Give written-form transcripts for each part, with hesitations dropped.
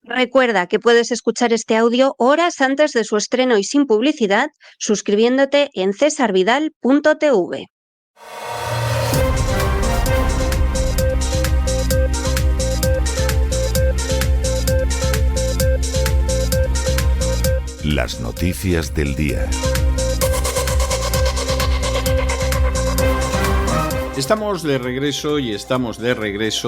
Recuerda que puedes escuchar este audio horas antes de su estreno y sin publicidad suscribiéndote en cesarvidal.tv. Las noticias del día. Estamos de regreso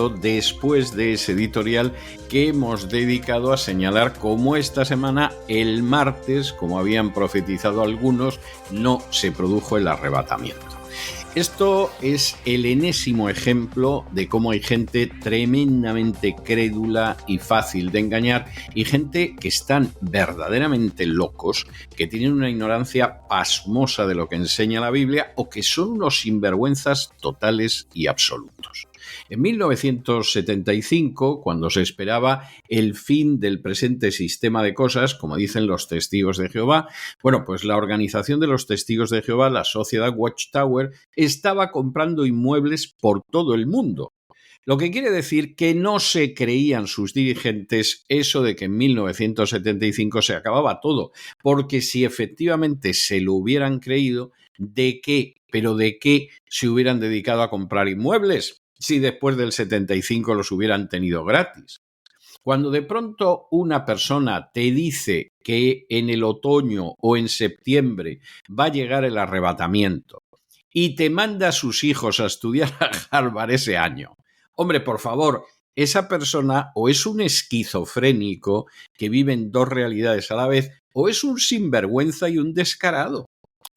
después de ese editorial que hemos dedicado a señalar cómo esta semana, el martes, como habían profetizado algunos, no se produjo el arrebatamiento. Esto es el enésimo ejemplo de cómo hay gente tremendamente crédula y fácil de engañar y gente que están verdaderamente locos, que tienen una ignorancia pasmosa de lo que enseña la Biblia o que son unos sinvergüenzas totales y absolutos. En 1975, cuando se esperaba el fin del presente sistema de cosas, como dicen los testigos de Jehová, pues la organización de los testigos de Jehová, la sociedad Watchtower, estaba comprando inmuebles por todo el mundo. Lo que quiere decir que no se creían sus dirigentes eso de que en 1975 se acababa todo, porque si efectivamente se lo hubieran creído, ¿de qué se hubieran dedicado a comprar inmuebles? Si después del 75 los hubieran tenido gratis. Cuando de pronto una persona te dice que en el otoño o en septiembre va a llegar el arrebatamiento y te manda a sus hijos a estudiar a Harvard ese año, hombre, por favor, esa persona o es un esquizofrénico que vive en dos realidades a la vez o es un sinvergüenza y un descarado.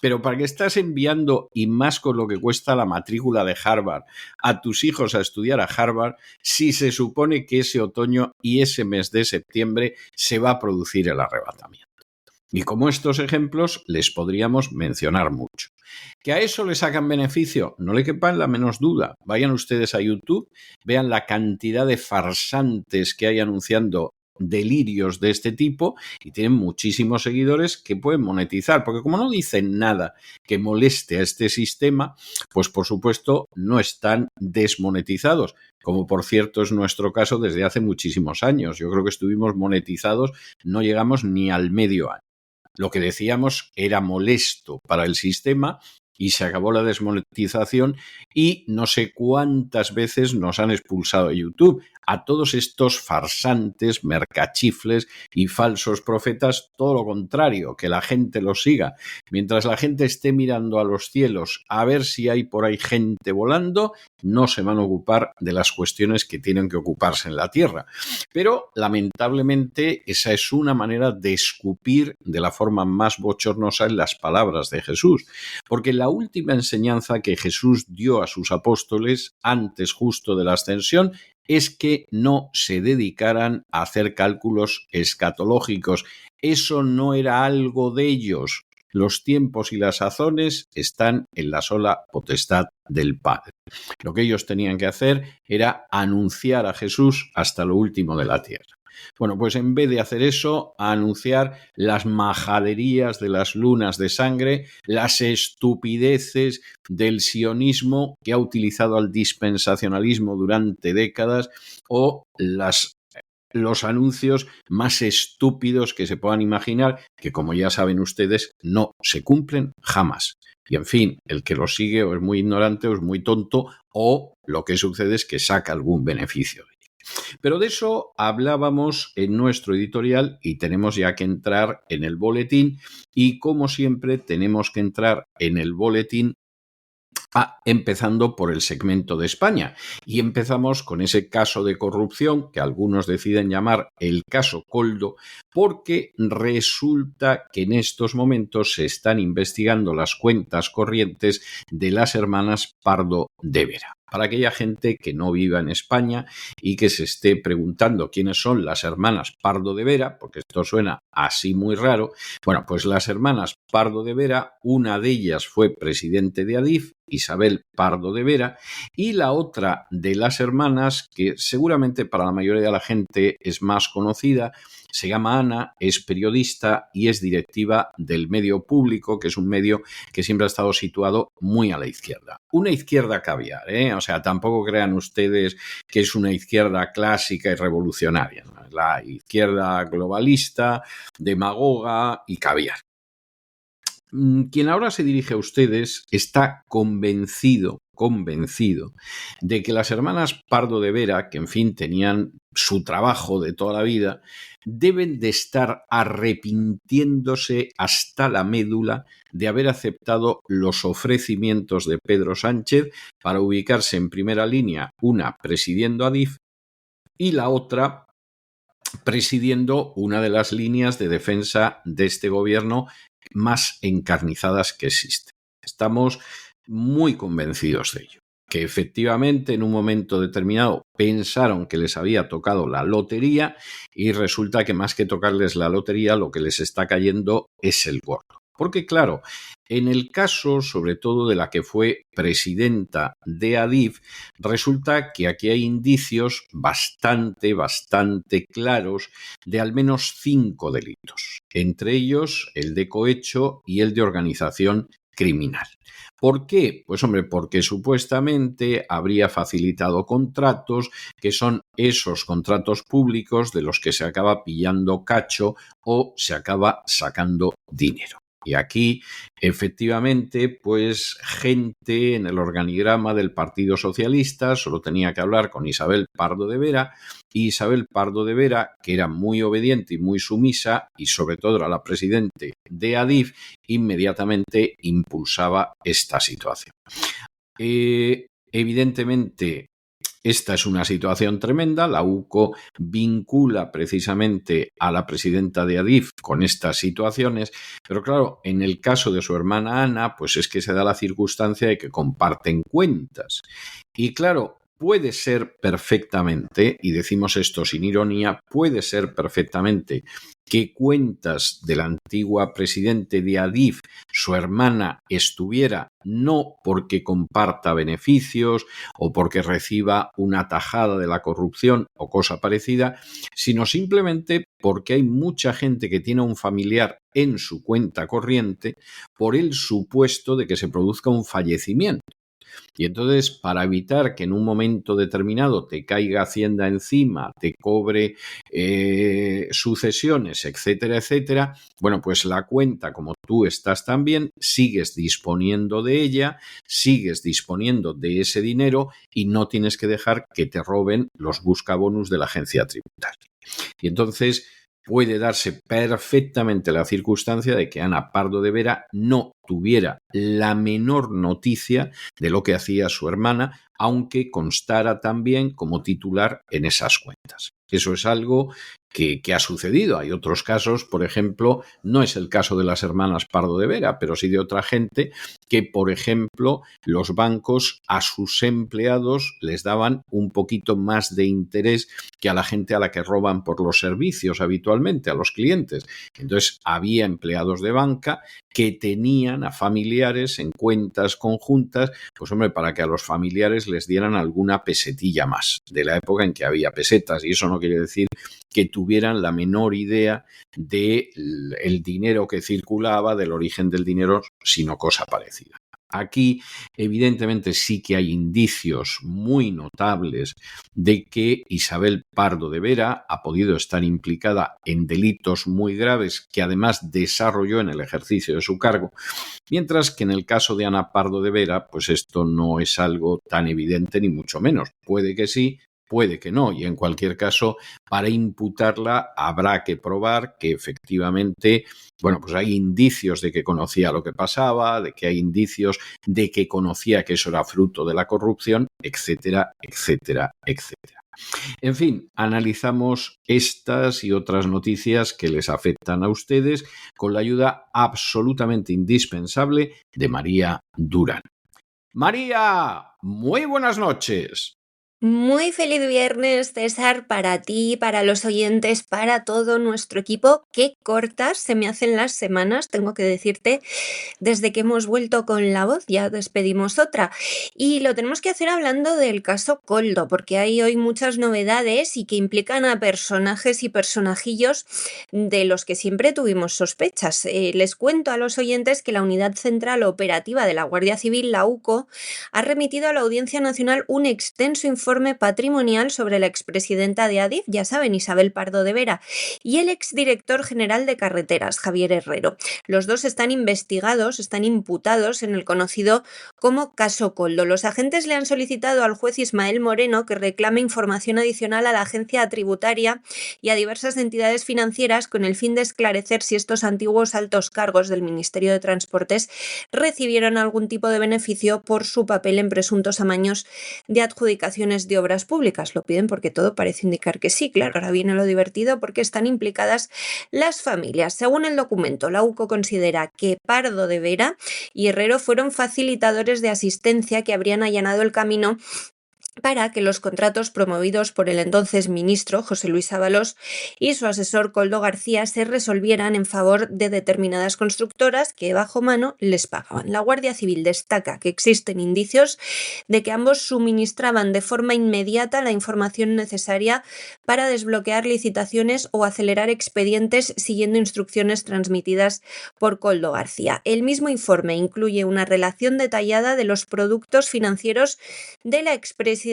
Pero ¿para qué estás enviando, y más con lo que cuesta la matrícula de Harvard, a tus hijos a estudiar a Harvard si se supone que ese otoño y ese mes de septiembre se va a producir el arrebatamiento? Y como estos ejemplos les podríamos mencionar mucho. ¿Que a eso le sacan beneficio? No le quepa la menos duda. Vayan ustedes a YouTube, vean la cantidad de farsantes que hay anunciando delirios de este tipo y tienen muchísimos seguidores que pueden monetizar, porque como no dicen nada que moleste a este sistema, pues por supuesto no están desmonetizados, como por cierto es nuestro caso desde hace muchísimos años. Yo creo que estuvimos monetizados, no llegamos ni al medio año. Lo que decíamos era molesto para el sistema y se acabó la desmonetización y no sé cuántas veces nos han expulsado de YouTube. A todos estos farsantes, mercachifles y falsos profetas, todo lo contrario, que la gente los siga. Mientras la gente esté mirando a los cielos a ver si hay por ahí gente volando, no se van a ocupar de las cuestiones que tienen que ocuparse en la tierra. Pero, lamentablemente, esa es una manera de escupir de la forma más bochornosa en las palabras de Jesús. Porque la última enseñanza que Jesús dio a sus apóstoles antes justo de la ascensión es que no se dedicaran a hacer cálculos escatológicos. Eso no era algo de ellos. Los tiempos y las sazones están en la sola potestad del Padre. Lo que ellos tenían que hacer era anunciar a Jesús hasta lo último de la tierra. Pues en vez de hacer eso, a anunciar las majaderías de las lunas de sangre, las estupideces del sionismo que ha utilizado al dispensacionalismo durante décadas o los anuncios más estúpidos que se puedan imaginar, que como ya saben ustedes, no se cumplen jamás. Y en fin, el que los sigue o es muy ignorante o es muy tonto o lo que sucede es que saca algún beneficio. Pero de eso hablábamos en nuestro editorial y tenemos ya que entrar en el boletín y como siempre tenemos que entrar en el boletín empezando por el segmento de España. Y empezamos con ese caso de corrupción que algunos deciden llamar el caso Coldo, porque resulta que en estos momentos se están investigando las cuentas corrientes de las hermanas Pardo de Vera. Para aquella gente que no viva en España y que se esté preguntando quiénes son las hermanas Pardo de Vera, porque esto suena así muy raro, pues las hermanas Pardo de Vera, una de ellas fue presidente de Adif Isabel Pardo de Vera, y la otra de las hermanas, que seguramente para la mayoría de la gente es más conocida, se llama Ana, es periodista y es directiva del Medio Público, que es un medio que siempre ha estado situado muy a la izquierda. Una izquierda caviar, O sea, tampoco crean ustedes que es una izquierda clásica y revolucionaria, ¿no? La izquierda globalista, demagoga y caviar. Quien ahora se dirige a ustedes está convencido de que las hermanas Pardo de Vera, que en fin tenían su trabajo de toda la vida, deben de estar arrepintiéndose hasta la médula de haber aceptado los ofrecimientos de Pedro Sánchez para ubicarse en primera línea, una presidiendo Adif y la otra presidiendo una de las líneas de defensa de este gobierno más encarnizadas que existen. Estamos muy convencidos de ello, que efectivamente en un momento determinado pensaron que les había tocado la lotería y resulta que más que tocarles la lotería lo que les está cayendo es el gordo. Porque claro, en el caso sobre todo de la que fue presidenta de Adif, resulta que aquí hay indicios bastante claros de al menos 5 delitos, entre ellos el de cohecho y el de organización criminal. ¿Por qué? Pues hombre, porque supuestamente habría facilitado contratos que son esos contratos públicos de los que se acaba pillando cacho o se acaba sacando dinero. Y aquí, efectivamente, pues gente en el organigrama del Partido Socialista solo tenía que hablar con Isabel Pardo de Vera, y Isabel Pardo de Vera, que era muy obediente y muy sumisa, y sobre todo era la presidente de Adif, inmediatamente impulsaba esta situación. Evidentemente, esta es una situación tremenda. La UCO vincula precisamente a la presidenta de Adif con estas situaciones, pero claro, en el caso de su hermana Ana, pues es que se da la circunstancia de que comparten cuentas. Y claro, puede ser perfectamente, y decimos esto sin ironía, puede ser perfectamente que cuentas de la antigua presidente de Adif, su hermana, estuviera no porque comparta beneficios o porque reciba una tajada de la corrupción o cosa parecida, sino simplemente porque hay mucha gente que tiene a un familiar en su cuenta corriente por el supuesto de que se produzca un fallecimiento. Y entonces, para evitar que en un momento determinado te caiga Hacienda encima, te cobre sucesiones, etcétera, etcétera, bueno, pues la cuenta, como tú estás también, sigues disponiendo de ella, sigues disponiendo de ese dinero y no tienes que dejar que te roben los buscabonus de la agencia tributaria. Y entonces puede darse perfectamente la circunstancia de que Ana Pardo de Vera no tuviera la menor noticia de lo que hacía su hermana, aunque constara también como titular en esas cuentas. Eso es algo que ha sucedido. Hay otros casos, por ejemplo, no es el caso de las hermanas Pardo de Vera, pero sí de otra gente que, por ejemplo, los bancos a sus empleados les daban un poquito más de interés que a la gente a la que roban por los servicios habitualmente, a los clientes. Entonces, había empleados de banca que tenían a familiares en cuentas conjuntas, pues hombre, para que a los familiares les dieran alguna pesetilla más, de la época en que había pesetas, y eso no quiere decir que tuvieran la menor idea del dinero que circulaba, del origen del dinero, sino cosa parecida. Aquí, evidentemente, sí que hay indicios muy notables de que Isabel Pardo de Vera ha podido estar implicada en delitos muy graves que además desarrolló en el ejercicio de su cargo, mientras que en el caso de Ana Pardo de Vera, pues esto no es algo tan evidente ni mucho menos. Puede que sí, puede que no, y en cualquier caso, para imputarla habrá que probar que efectivamente, bueno, pues hay indicios de que conocía lo que pasaba, de que hay indicios de que conocía que eso era fruto de la corrupción, etcétera, etcétera, etcétera. En fin, analizamos estas y otras noticias que les afectan a ustedes con la ayuda absolutamente indispensable de María Durán. María, muy buenas noches. Muy feliz viernes, César, para ti, para los oyentes, para todo nuestro equipo. Qué cortas se me hacen las semanas, tengo que decirte, desde que hemos vuelto con la voz, ya despedimos otra. Y lo tenemos que hacer hablando del caso Koldo, porque hay hoy muchas novedades y que implican a personajes y personajillos de los que siempre tuvimos sospechas. Les cuento a los oyentes que la Unidad Central Operativa de la Guardia Civil, la UCO, ha remitido a la Audiencia Nacional un extenso informe patrimonial sobre la expresidenta de Adif, ya saben, Isabel Pardo de Vera, y el exdirector general de Carreteras, Javier Herrero. Los dos están investigados, están imputados en el conocido como caso Koldo. Los agentes le han solicitado al juez Ismael Moreno que reclame información adicional a la agencia tributaria y a diversas entidades financieras con el fin de esclarecer si estos antiguos altos cargos del Ministerio de Transportes recibieron algún tipo de beneficio por su papel en presuntos amaños de adjudicaciones de obras públicas. Lo piden porque todo parece indicar que sí. Claro, ahora viene lo divertido porque están implicadas las familias. Según el documento, la UCO considera que Pardo de Vera y Herrero fueron facilitadores de asistencia que habrían allanado el camino para que los contratos promovidos por el entonces ministro José Luis Ábalos y su asesor Koldo García se resolvieran en favor de determinadas constructoras que bajo mano les pagaban. La Guardia Civil destaca que existen indicios de que ambos suministraban de forma inmediata la información necesaria para desbloquear licitaciones o acelerar expedientes siguiendo instrucciones transmitidas por Koldo García. El mismo informe incluye una relación detallada de los productos financieros de la expresidenta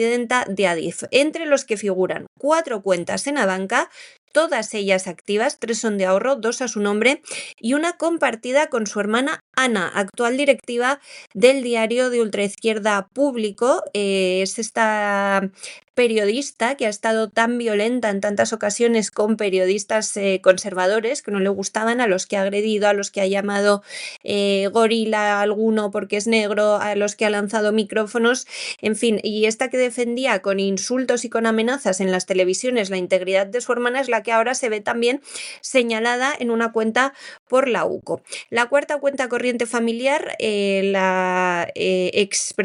de Adif, entre los que figuran 4 cuentas en la banca, todas ellas activas, 3 son de ahorro, 2 a su nombre y una compartida con su hermana Ana, actual directiva del diario de ultraizquierda Público. Es esta periodista que ha estado tan violenta en tantas ocasiones con periodistas conservadores que no le gustaban, a los que ha agredido, a los que ha llamado gorila a alguno porque es negro, a los que ha lanzado micrófonos, en fin, y esta que defendía con insultos y con amenazas en las televisiones la integridad de su hermana es la que ahora se ve también señalada en una cuenta por la UCO. La cuarta cuenta corriente familiar, la ex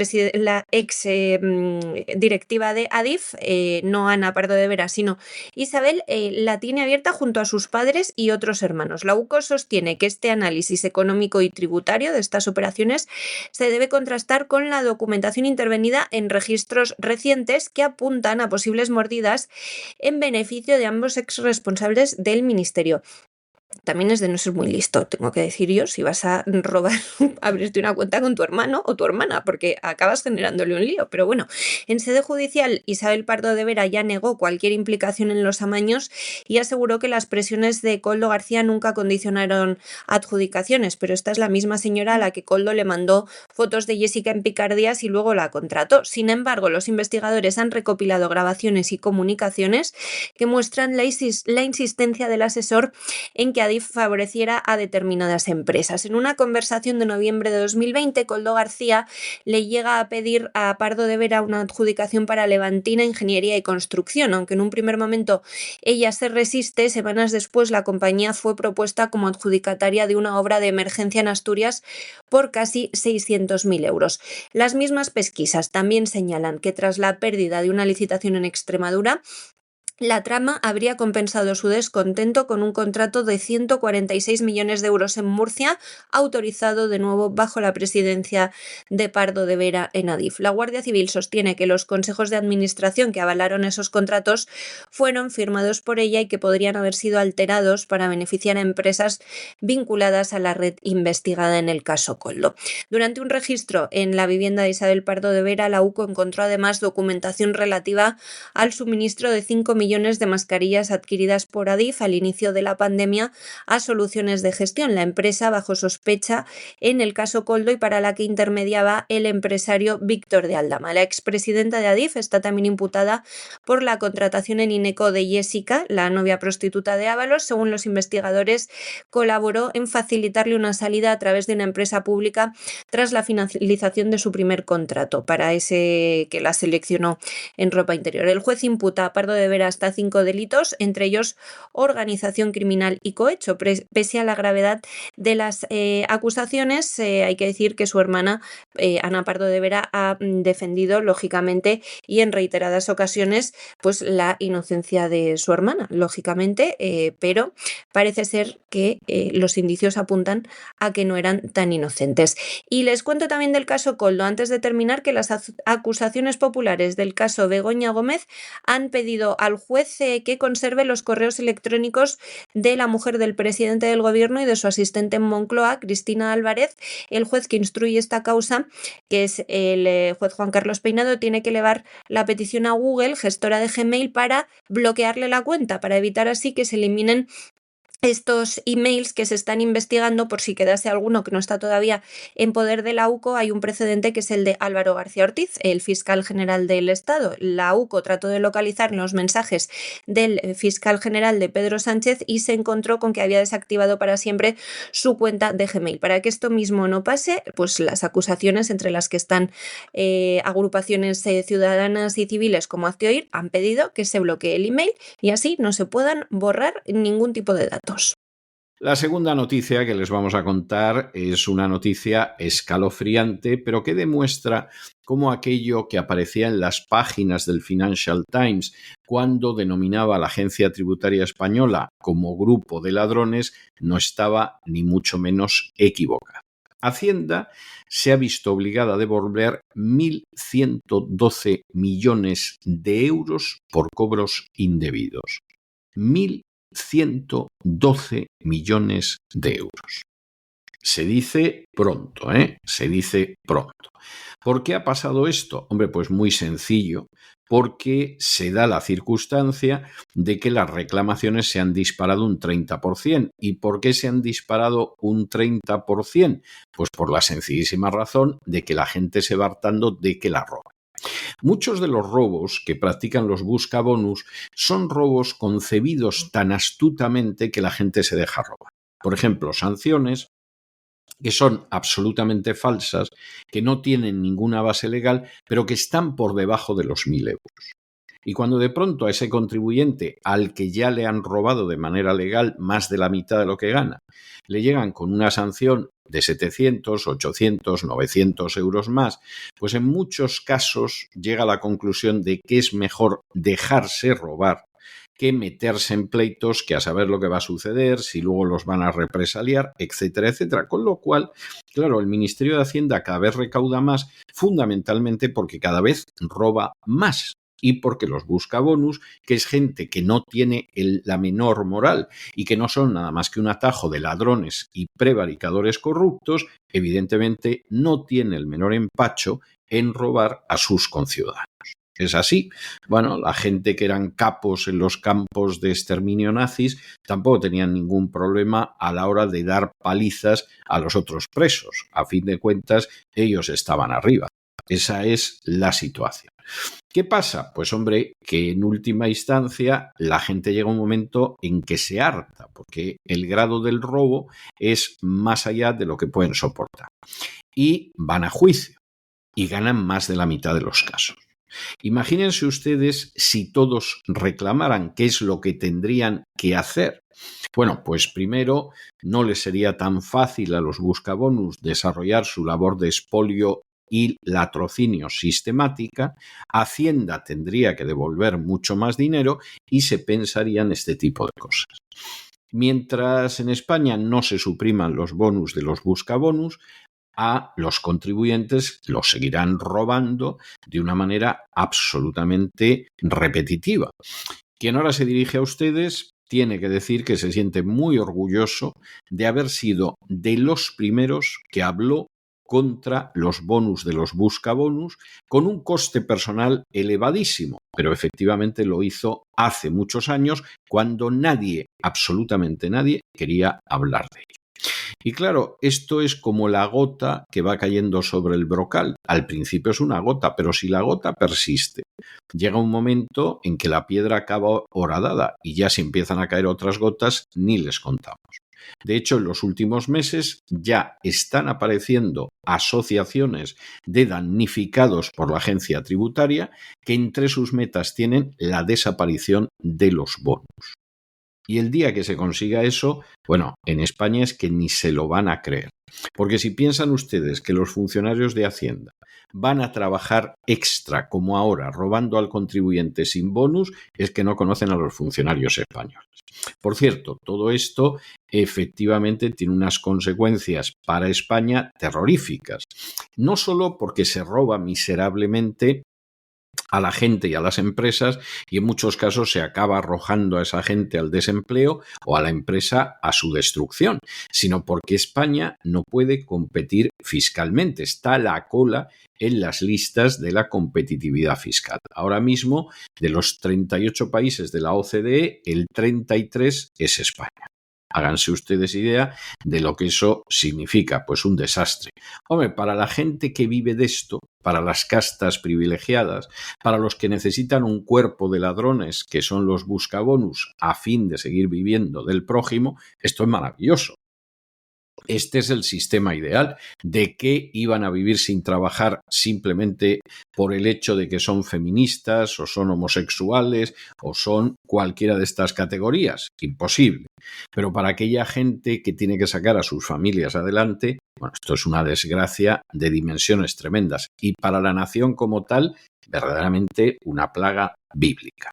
directiva de Adif, no Ana Pardo de Vera, sino Isabel, la tiene abierta junto a sus padres y otros hermanos. La UCO sostiene que este análisis económico y tributario de estas operaciones se debe contrastar con la documentación intervenida en registros recientes que apuntan a posibles mordidas en beneficio de ambos exresponsables del ministerio. También es de no ser muy listo, tengo que decir yo, si vas a robar, abrirte una cuenta con tu hermano o tu hermana, porque acabas generándole un lío. Pero bueno, en sede judicial, Isabel Pardo de Vera ya negó cualquier implicación en los amaños y aseguró que las presiones de Koldo García nunca condicionaron adjudicaciones, pero esta es la misma señora a la que Koldo le mandó fotos de Jessica en picardías y luego la contrató. Sin embargo, los investigadores han recopilado grabaciones y comunicaciones que muestran la insistencia del asesor en que Adif favoreciera a determinadas empresas. En una conversación de noviembre de 2020, Koldo García le llega a pedir a Pardo de Vera una adjudicación para Levantina Ingeniería y Construcción. Aunque en un primer momento ella se resiste, semanas después la compañía fue propuesta como adjudicataria de una obra de emergencia en Asturias por casi 600.000 euros. Las mismas pesquisas también señalan que tras la pérdida de una licitación en Extremadura, la trama habría compensado su descontento con un contrato de 146 millones de euros en Murcia, autorizado de nuevo bajo la presidencia de Pardo de Vera en Adif. La Guardia Civil sostiene que los consejos de administración que avalaron esos contratos fueron firmados por ella y que podrían haber sido alterados para beneficiar a empresas vinculadas a la red investigada en el caso Koldo. Durante un registro en la vivienda de Isabel Pardo de Vera, la UCO encontró además documentación relativa al suministro de 5 millones de mascarillas adquiridas por Adif al inicio de la pandemia a Soluciones de Gestión, la empresa bajo sospecha en el caso Koldo y para la que intermediaba el empresario Víctor de Aldama. La expresidenta de Adif está también imputada por la contratación en Ineco de Jessica, la novia prostituta de Ábalos. Según los investigadores, colaboró en facilitarle una salida a través de una empresa pública tras la finalización de su primer contrato para ese que la seleccionó en ropa interior. El juez imputa a Pardo de Vera hasta 5 delitos, entre ellos organización criminal y cohecho. Pese a la gravedad de las acusaciones, hay que decir que su hermana, Ana Pardo de Vera, ha defendido, lógicamente, y en reiteradas ocasiones, pues la inocencia de su hermana, lógicamente, pero parece ser que los indicios apuntan a que no eran tan inocentes. Y les cuento también del caso Koldo, antes de terminar, que las acusaciones populares del caso Begoña Gómez han pedido al juez que conserve los correos electrónicos de la mujer del presidente del gobierno y de su asistente en Moncloa, Cristina Álvarez. El juez que instruye esta causa, que es el juez Juan Carlos Peinado, tiene que elevar la petición a Google, gestora de Gmail, para bloquearle la cuenta, para evitar así que se eliminen estos emails que se están investigando. Por si quedase alguno que no está todavía en poder de la UCO, hay un precedente que es el de Álvaro García Ortiz, el fiscal general del Estado. La UCO trató de localizar los mensajes del fiscal general de Pedro Sánchez y se encontró con que había desactivado para siempre su cuenta de Gmail. Para que esto mismo no pase, pues las acusaciones, entre las que están agrupaciones ciudadanas y civiles como Hazte Oír, han pedido que se bloquee el email y así no se puedan borrar ningún tipo de datos. La segunda noticia que les vamos a contar es una noticia escalofriante, pero que demuestra cómo aquello que aparecía en las páginas del Financial Times cuando denominaba a la Agencia Tributaria Española como grupo de ladrones no estaba ni mucho menos equivocado. Hacienda se ha visto obligada a devolver 1.112 millones de euros por cobros indebidos. 1.112 millones de euros. Se dice pronto, Se dice pronto. ¿Por qué ha pasado esto? Hombre, pues muy sencillo, porque se da la circunstancia de que las reclamaciones se han disparado un 30%. ¿Y por qué se han disparado un 30%? Pues por la sencillísima razón de que la gente se va hartando de que la roban. Muchos de los robos que practican los buscabonus son robos concebidos tan astutamente que la gente se deja robar. Por ejemplo, sanciones que son absolutamente falsas, que no tienen ninguna base legal, pero que están por debajo de los 1.000 euros. Y cuando de pronto a ese contribuyente al que ya le han robado de manera legal más de la mitad de lo que gana, le llegan con una sanción de 700, 800, 900 euros más, pues en muchos casos llega a la conclusión de que es mejor dejarse robar que meterse en pleitos, que a saber lo que va a suceder, si luego los van a represaliar, etcétera, etcétera. Con lo cual, claro, el Ministerio de Hacienda cada vez recauda más, fundamentalmente porque cada vez roba más. Y porque los buscabonus, que es gente que no tiene la menor moral y que no son nada más que un atajo de ladrones y prevaricadores corruptos, evidentemente no tiene el menor empacho en robar a sus conciudadanos. Es así. Bueno, la gente que eran capos en los campos de exterminio nazis tampoco tenían ningún problema a la hora de dar palizas a los otros presos. A fin de cuentas, ellos estaban arriba. Esa es la situación. ¿Qué pasa? Pues hombre, que en última instancia la gente llega a un momento en que se harta, porque el grado del robo es más allá de lo que pueden soportar. Y van a juicio y ganan más de la mitad de los casos. Imagínense ustedes si todos reclamaran qué es lo que tendrían que hacer. Bueno, pues primero no les sería tan fácil a los buscabonus desarrollar su labor de expolio y latrocinio sistemática. Hacienda tendría que devolver mucho más dinero y se pensarían este tipo de cosas. Mientras en España no se supriman los bonus de los buscabonus, a los contribuyentes los seguirán robando de una manera absolutamente repetitiva. Quien ahora se dirige a ustedes tiene que decir que se siente muy orgulloso de haber sido de los primeros que habló contra los bonus de los buscabonus con un coste personal elevadísimo, pero efectivamente lo hizo hace muchos años cuando nadie, absolutamente nadie, quería hablar de ello. Y claro, esto es como la gota que va cayendo sobre el brocal. Al principio es una gota, pero si la gota persiste, llega un momento en que la piedra acaba horadada y ya si empiezan a caer otras gotas, ni les contamos. De hecho, en los últimos meses ya están apareciendo asociaciones de damnificados por la agencia tributaria que entre sus metas tienen la desaparición de los bonus. Y el día que se consiga eso, bueno, en España es que ni se lo van a creer. Porque si piensan ustedes que los funcionarios de Hacienda van a trabajar extra como ahora, robando al contribuyente sin bonus, es que no conocen a los funcionarios españoles. Por cierto, todo esto efectivamente tiene unas consecuencias para España terroríficas. No solo porque se roba miserablemente a la gente y a las empresas, y en muchos casos se acaba arrojando a esa gente al desempleo o a la empresa a su destrucción, sino porque España no puede competir fiscalmente, está a la cola en las listas de la competitividad fiscal. Ahora mismo, de los 38 países de la OCDE, el 33 es España. Háganse ustedes idea de lo que eso significa, pues un desastre. Hombre, para la gente que vive de esto, para las castas privilegiadas, para los que necesitan un cuerpo de ladrones, que son los buscabonus, a fin de seguir viviendo del prójimo, esto es maravilloso. Este es el sistema ideal. ¿De qué iban a vivir sin trabajar simplemente por el hecho de que son feministas o son homosexuales o son cualquiera de estas categorías? Imposible. Pero para aquella gente que tiene que sacar a sus familias adelante, bueno, esto es una desgracia de dimensiones tremendas. Y para la nación como tal, verdaderamente una plaga bíblica.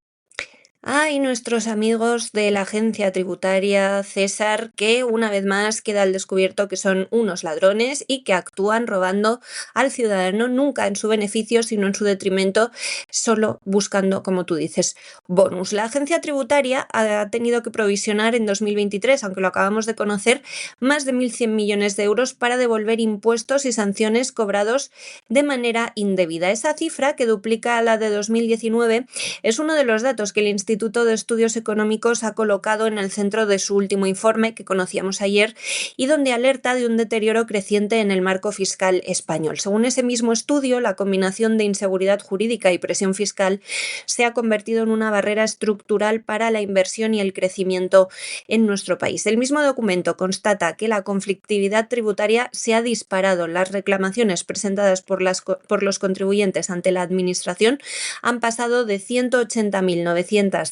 Y nuestros amigos de la agencia tributaria César, que una vez más queda al descubierto que son unos ladrones y que actúan robando al ciudadano nunca en su beneficio, sino en su detrimento, solo buscando, como tú dices, bonus. La agencia tributaria ha tenido que provisionar en 2023, aunque lo acabamos de conocer, más de 1.100 millones de euros para devolver impuestos y sanciones cobrados de manera indebida. Esa cifra, que duplica la de 2019, es uno de los datos que el Instituto de Estudios Económicos ha colocado en el centro de su último informe, que conocíamos ayer, y donde alerta de un deterioro creciente en el marco fiscal español. Según ese mismo estudio, la combinación de inseguridad jurídica y presión fiscal se ha convertido en una barrera estructural para la inversión y el crecimiento en nuestro país. El mismo documento constata que la conflictividad tributaria se ha disparado. Las reclamaciones presentadas por los contribuyentes ante la Administración han pasado de 180.916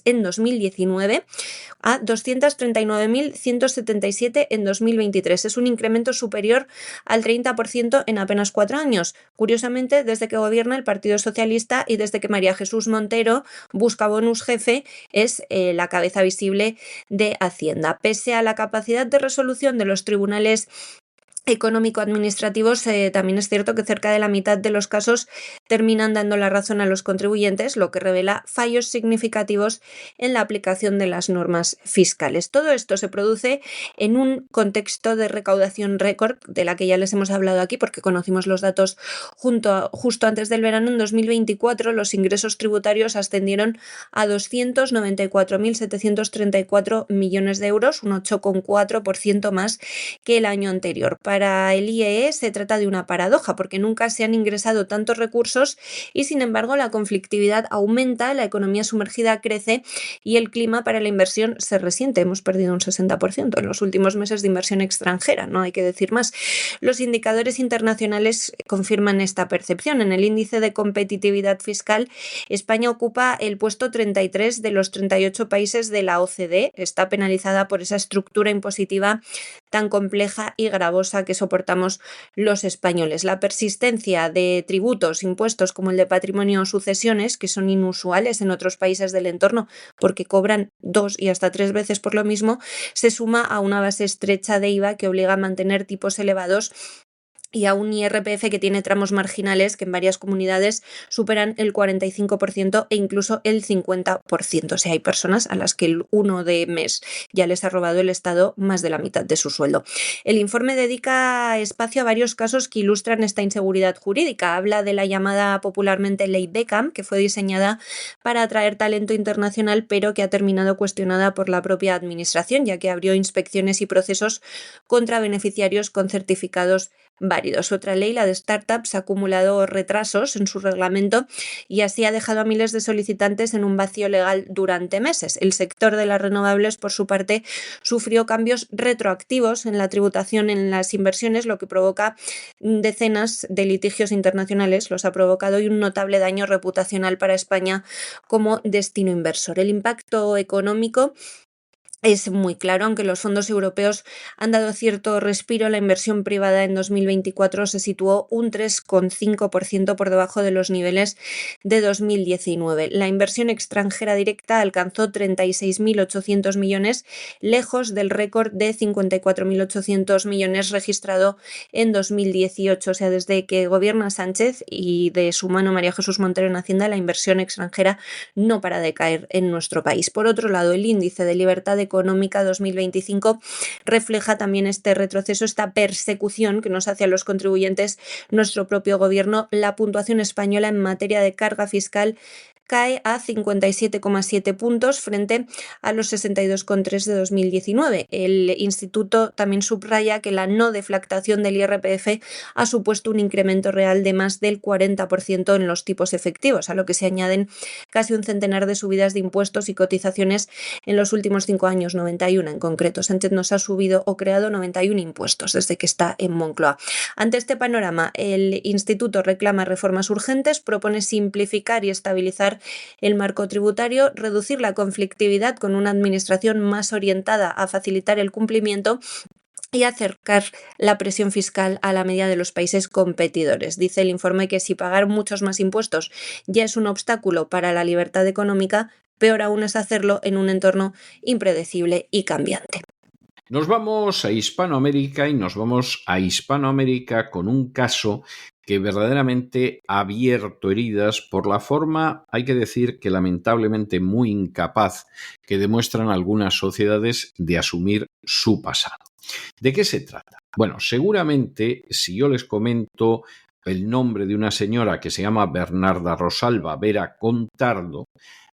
en 2019 a 239.177 en 2023. Es un incremento superior al 30% en apenas 4 años. Curiosamente, desde que gobierna el Partido Socialista y desde que María Jesús Montero, buscabonus jefe, es la cabeza visible de Hacienda. Pese a la capacidad de resolución de los tribunales económico-administrativos, también es cierto que cerca de la mitad de los casos terminan dando la razón a los contribuyentes, lo que revela fallos significativos en la aplicación de las normas fiscales. Todo esto se produce en un contexto de recaudación récord, de la que ya les hemos hablado aquí porque conocimos los datos justo antes del verano. En 2024 los ingresos tributarios ascendieron a 294.734 millones de euros, un 8,4% más que el año anterior. Para el IEE se trata de una paradoja, porque nunca se han ingresado tantos recursos y, sin embargo, la conflictividad aumenta, la economía sumergida crece y el clima para la inversión se resiente. Hemos perdido un 60% en los últimos meses de inversión extranjera, no hay que decir más. Los indicadores internacionales confirman esta percepción. En el índice de competitividad fiscal, España ocupa el puesto 33 de los 38 países de la OCDE. Está penalizada por esa estructura impositiva tan compleja y gravosa que soportamos los españoles. La persistencia de tributos, impuestos como el de patrimonio o sucesiones, que son inusuales en otros países del entorno porque cobran 2 y hasta 3 veces por lo mismo, se suma a una base estrecha de IVA que obliga a mantener tipos elevados y a un IRPF que tiene tramos marginales que en varias comunidades superan el 45% e incluso el 50%. O sea, hay personas a las que el 1 de mes ya les ha robado el Estado más de la mitad de su sueldo. El informe dedica espacio a varios casos que ilustran esta inseguridad jurídica. Habla de la llamada popularmente Ley Beckham, que fue diseñada para atraer talento internacional, pero que ha terminado cuestionada por la propia Administración, ya que abrió inspecciones y procesos contra beneficiarios con certificados válidos. Otra ley, la de startups, ha acumulado retrasos en su reglamento y así ha dejado a miles de solicitantes en un vacío legal durante meses. El sector de las renovables, por su parte, sufrió cambios retroactivos en la tributación en las inversiones, lo que provoca decenas de litigios internacionales, los ha provocado, y un notable daño reputacional para España como destino inversor. El impacto económico es muy claro, aunque los fondos europeos han dado cierto respiro, la inversión privada en 2024 se situó un 3,5% por debajo de los niveles de 2019. La inversión extranjera directa alcanzó 36.800 millones, lejos del récord de 54.800 millones registrado en 2018. O sea, desde que gobierna Sánchez y de su mano María Jesús Montero en Hacienda, la inversión extranjera no para de caer en nuestro país. Por otro lado, el índice de libertad económica 2025 refleja también este retroceso, esta persecución que nos hace a los contribuyentes nuestro propio gobierno. La puntuación española en materia de carga fiscal cae a 57,7 puntos frente a los 62,3 de 2019. El instituto también subraya que la no deflactación del IRPF ha supuesto un incremento real de más del 40% en los tipos efectivos, a lo que se añaden casi un centenar de subidas de impuestos y cotizaciones en los últimos 5 años, 91 en concreto. Sánchez nos ha subido o creado 91 impuestos desde que está en Moncloa. Ante este panorama, el instituto reclama reformas urgentes, propone simplificar y estabilizar el marco tributario, reducir la conflictividad con una administración más orientada a facilitar el cumplimiento y acercar la presión fiscal a la media de los países competidores. Dice el informe que si pagar muchos más impuestos ya es un obstáculo para la libertad económica, peor aún es hacerlo en un entorno impredecible y cambiante. Nos vamos a Hispanoamérica y nos vamos a Hispanoamérica con un caso que verdaderamente ha abierto heridas por la forma, hay que decir que lamentablemente muy incapaz, que demuestran algunas sociedades de asumir su pasado. ¿De qué se trata? Bueno, seguramente si yo les comento el nombre de una señora que se llama Bernarda Rosalba Vera Contardo,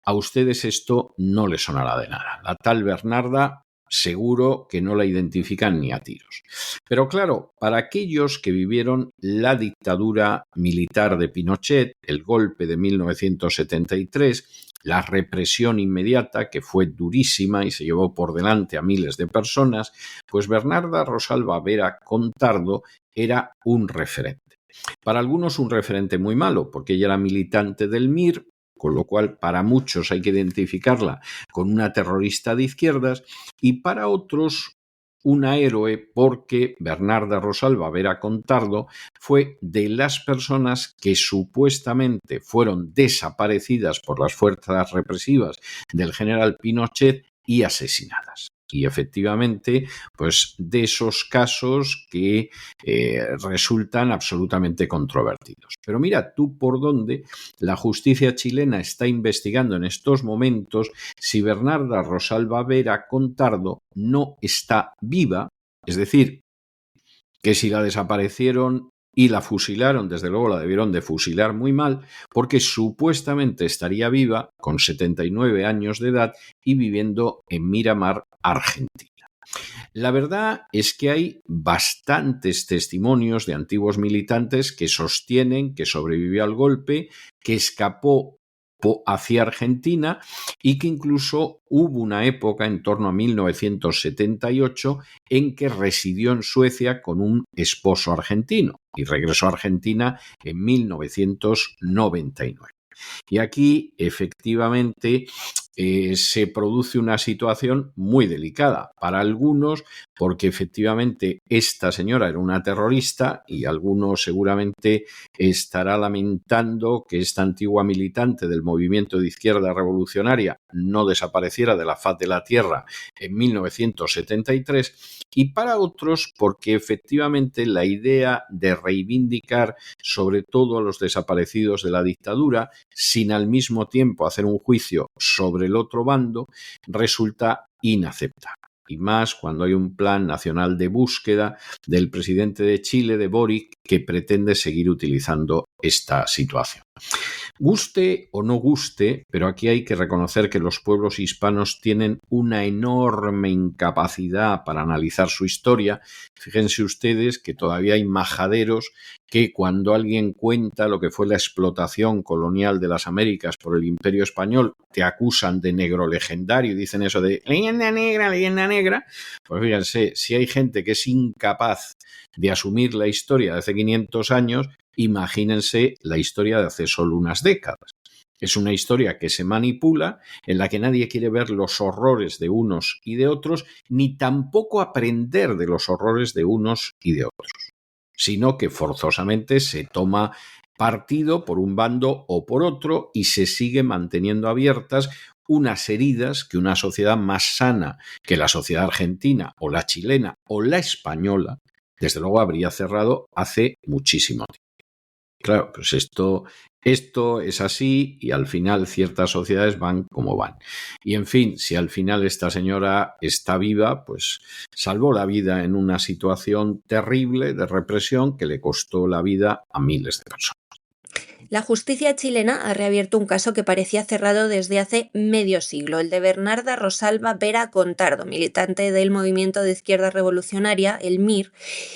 a ustedes esto no les sonará de nada. La tal Bernarda seguro que no la identifican ni a tiros. Pero claro, para aquellos que vivieron la dictadura militar de Pinochet, el golpe de 1973, la represión inmediata, que fue durísima y se llevó por delante a miles de personas, pues Bernarda Rosalba Vera Contardo era un referente. Para algunos un referente muy malo, porque ella era militante del MIR, con lo cual para muchos hay que identificarla con una terrorista de izquierdas, y para otros una héroe porque Bernarda Rosalba Vera Contardo fue de las personas que supuestamente fueron desaparecidas por las fuerzas represivas del general Pinochet y asesinadas. Y efectivamente, pues de esos casos que resultan absolutamente controvertidos. Pero mira tú por dónde la justicia chilena está investigando en estos momentos si Bernarda Rosalba Vera Contardo no está viva, es decir, que si la desaparecieron y la fusilaron, desde luego la debieron de fusilar muy mal, porque supuestamente estaría viva con 79 años de edad y viviendo en Miramar, Argentina. La verdad es que hay bastantes testimonios de antiguos militantes que sostienen que sobrevivió al golpe, que escapó hacia Argentina y que incluso hubo una época en torno a 1978 en que residió en Suecia con un esposo argentino y regresó a Argentina en 1999. Y aquí, efectivamente, se produce una situación muy delicada para algunos, porque efectivamente esta señora era una terrorista y algunos seguramente estará lamentando que esta antigua militante del movimiento de izquierda revolucionaria no desapareciera de la faz de la tierra en 1973, y para otros porque efectivamente la idea de reivindicar sobre todo a los desaparecidos de la dictadura sin al mismo tiempo hacer un juicio sobre el otro bando resulta inaceptable. Y más cuando hay un plan nacional de búsqueda del presidente de Chile, de Boric, que pretende seguir utilizando esta situación. Guste o no guste, pero aquí hay que reconocer que los pueblos hispanos tienen una enorme incapacidad para analizar su historia. Fíjense ustedes que todavía hay majaderos que cuando alguien cuenta lo que fue la explotación colonial de las Américas por el Imperio Español, te acusan de negro legendario y dicen eso de leyenda negra, leyenda negra. Pues fíjense, si hay gente que es incapaz de asumir la historia de hace 500 años, imagínense la historia de hace solo unas décadas. Es una historia que se manipula, en la que nadie quiere ver los horrores de unos y de otros, ni tampoco aprender de los horrores de unos y de otros, sino que forzosamente se toma partido por un bando o por otro y se sigue manteniendo abiertas unas heridas que una sociedad más sana que la sociedad argentina o la chilena o la española, desde luego habría cerrado hace muchísimo tiempo. Claro, pues esto es así y al final ciertas sociedades van como van. Y en fin, si al final esta señora está viva, pues salvó la vida en una situación terrible de represión que le costó la vida a miles de personas. La justicia chilena ha reabierto un caso que parecía cerrado desde hace medio siglo, el de Bernarda Rosalba Vera Contardo, militante del movimiento de izquierda revolucionaria, el MIR,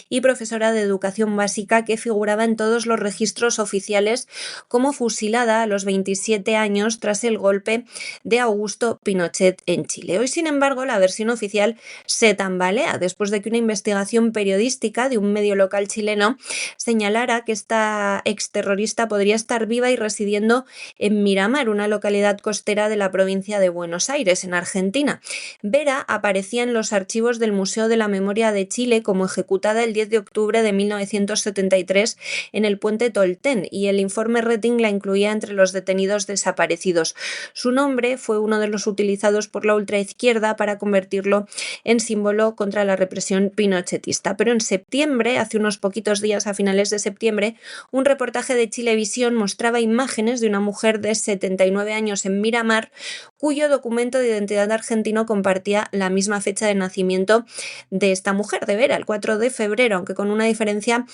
y profesora de educación básica que figuraba en todos los registros oficiales como fusilada a los 27 años tras el golpe de Augusto Pinochet en Chile. Hoy, sin embargo, la versión oficial se tambalea después de que una investigación periodística de un medio local chileno señalara que esta exterrorista podría estar viva y residiendo en Miramar, una localidad costera de la provincia de Buenos Aires, en Argentina. Vera aparecía en los archivos del Museo de la Memoria de Chile como ejecutada el 10 de octubre de 1973 en el puente Tolten, y el informe Rating la incluía entre los detenidos desaparecidos. Su nombre fue uno de los utilizados por la ultraizquierda para convertirlo en símbolo contra la represión pinochetista. Pero en septiembre, hace unos poquitos días, a finales de septiembre, un reportaje de Chilevisión mostraba imágenes de una mujer de 79 años en Miramar, cuyo documento de identidad argentino compartía la misma fecha de nacimiento de esta mujer, de Vera, el 4 de febrero, aunque con una diferencia,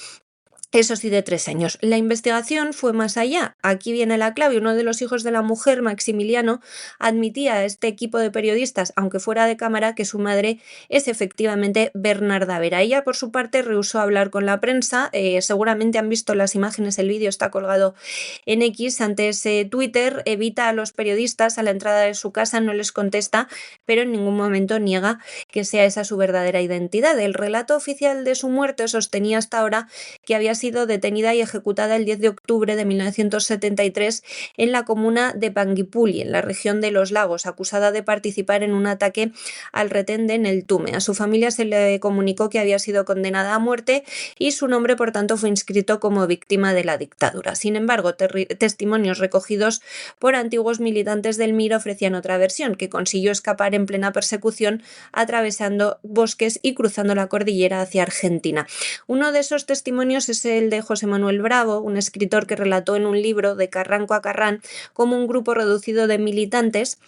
eso sí, de 3 años. La investigación fue más allá. Aquí viene la clave. Uno de los hijos de la mujer, Maximiliano, admitía a este equipo de periodistas, aunque fuera de cámara, que su madre es efectivamente Bernarda Vera. Ella, por su parte, rehusó hablar con la prensa. Seguramente han visto las imágenes, el vídeo está colgado en X. Ante ese Twitter, evita a los periodistas a la entrada de su casa, no les contesta, pero en ningún momento niega que sea esa su verdadera identidad. El relato oficial de su muerte sostenía hasta ahora que había sido detenida y ejecutada el 10 de octubre de 1973 en la comuna de Panguipulli, en la región de Los Lagos, acusada de participar en un ataque al retén de Neltume. A su familia se le comunicó que había sido condenada a muerte y su nombre, por tanto, fue inscrito como víctima de la dictadura. Sin embargo, testimonios recogidos por antiguos militantes del MIR ofrecían otra versión, que consiguió escapar en plena persecución atravesando bosques y cruzando la cordillera hacia Argentina. Uno de esos testimonios es el de José Manuel Bravo, un escritor que relató en un libro, De Carranco a Carrán, cómo un grupo reducido de militantes,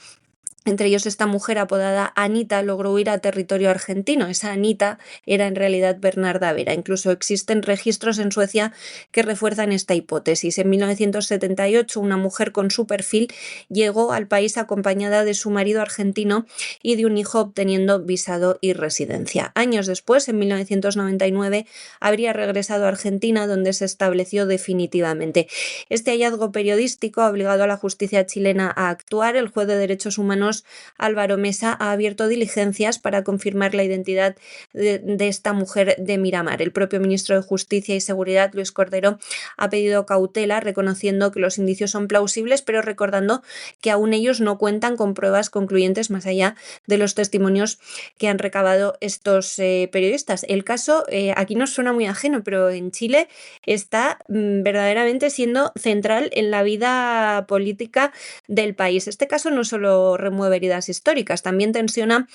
entre ellos esta mujer apodada Anita, logró huir a territorio argentino. Esa Anita era en realidad Bernarda Vera. Incluso existen registros en Suecia que refuerzan esta hipótesis. En 1978, una mujer con su perfil llegó al país acompañada de su marido argentino y de un hijo, obteniendo visado y residencia. Años después, en 1999, habría regresado a Argentina, donde se estableció definitivamente. Este hallazgo periodístico ha obligado a la justicia chilena a actuar. El juez de derechos humanos Álvaro Mesa ha abierto diligencias para confirmar la identidad de esta mujer de Miramar. El propio ministro de Justicia y Seguridad, Luis Cordero, ha pedido cautela, reconociendo que los indicios son plausibles, pero recordando que aún ellos no cuentan con pruebas concluyentes más allá de los testimonios que han recabado estos periodistas. El caso aquí nos suena muy ajeno, pero en Chile está verdaderamente siendo central en la vida política del país. Este caso no solo remueve heridas históricas, también tensiona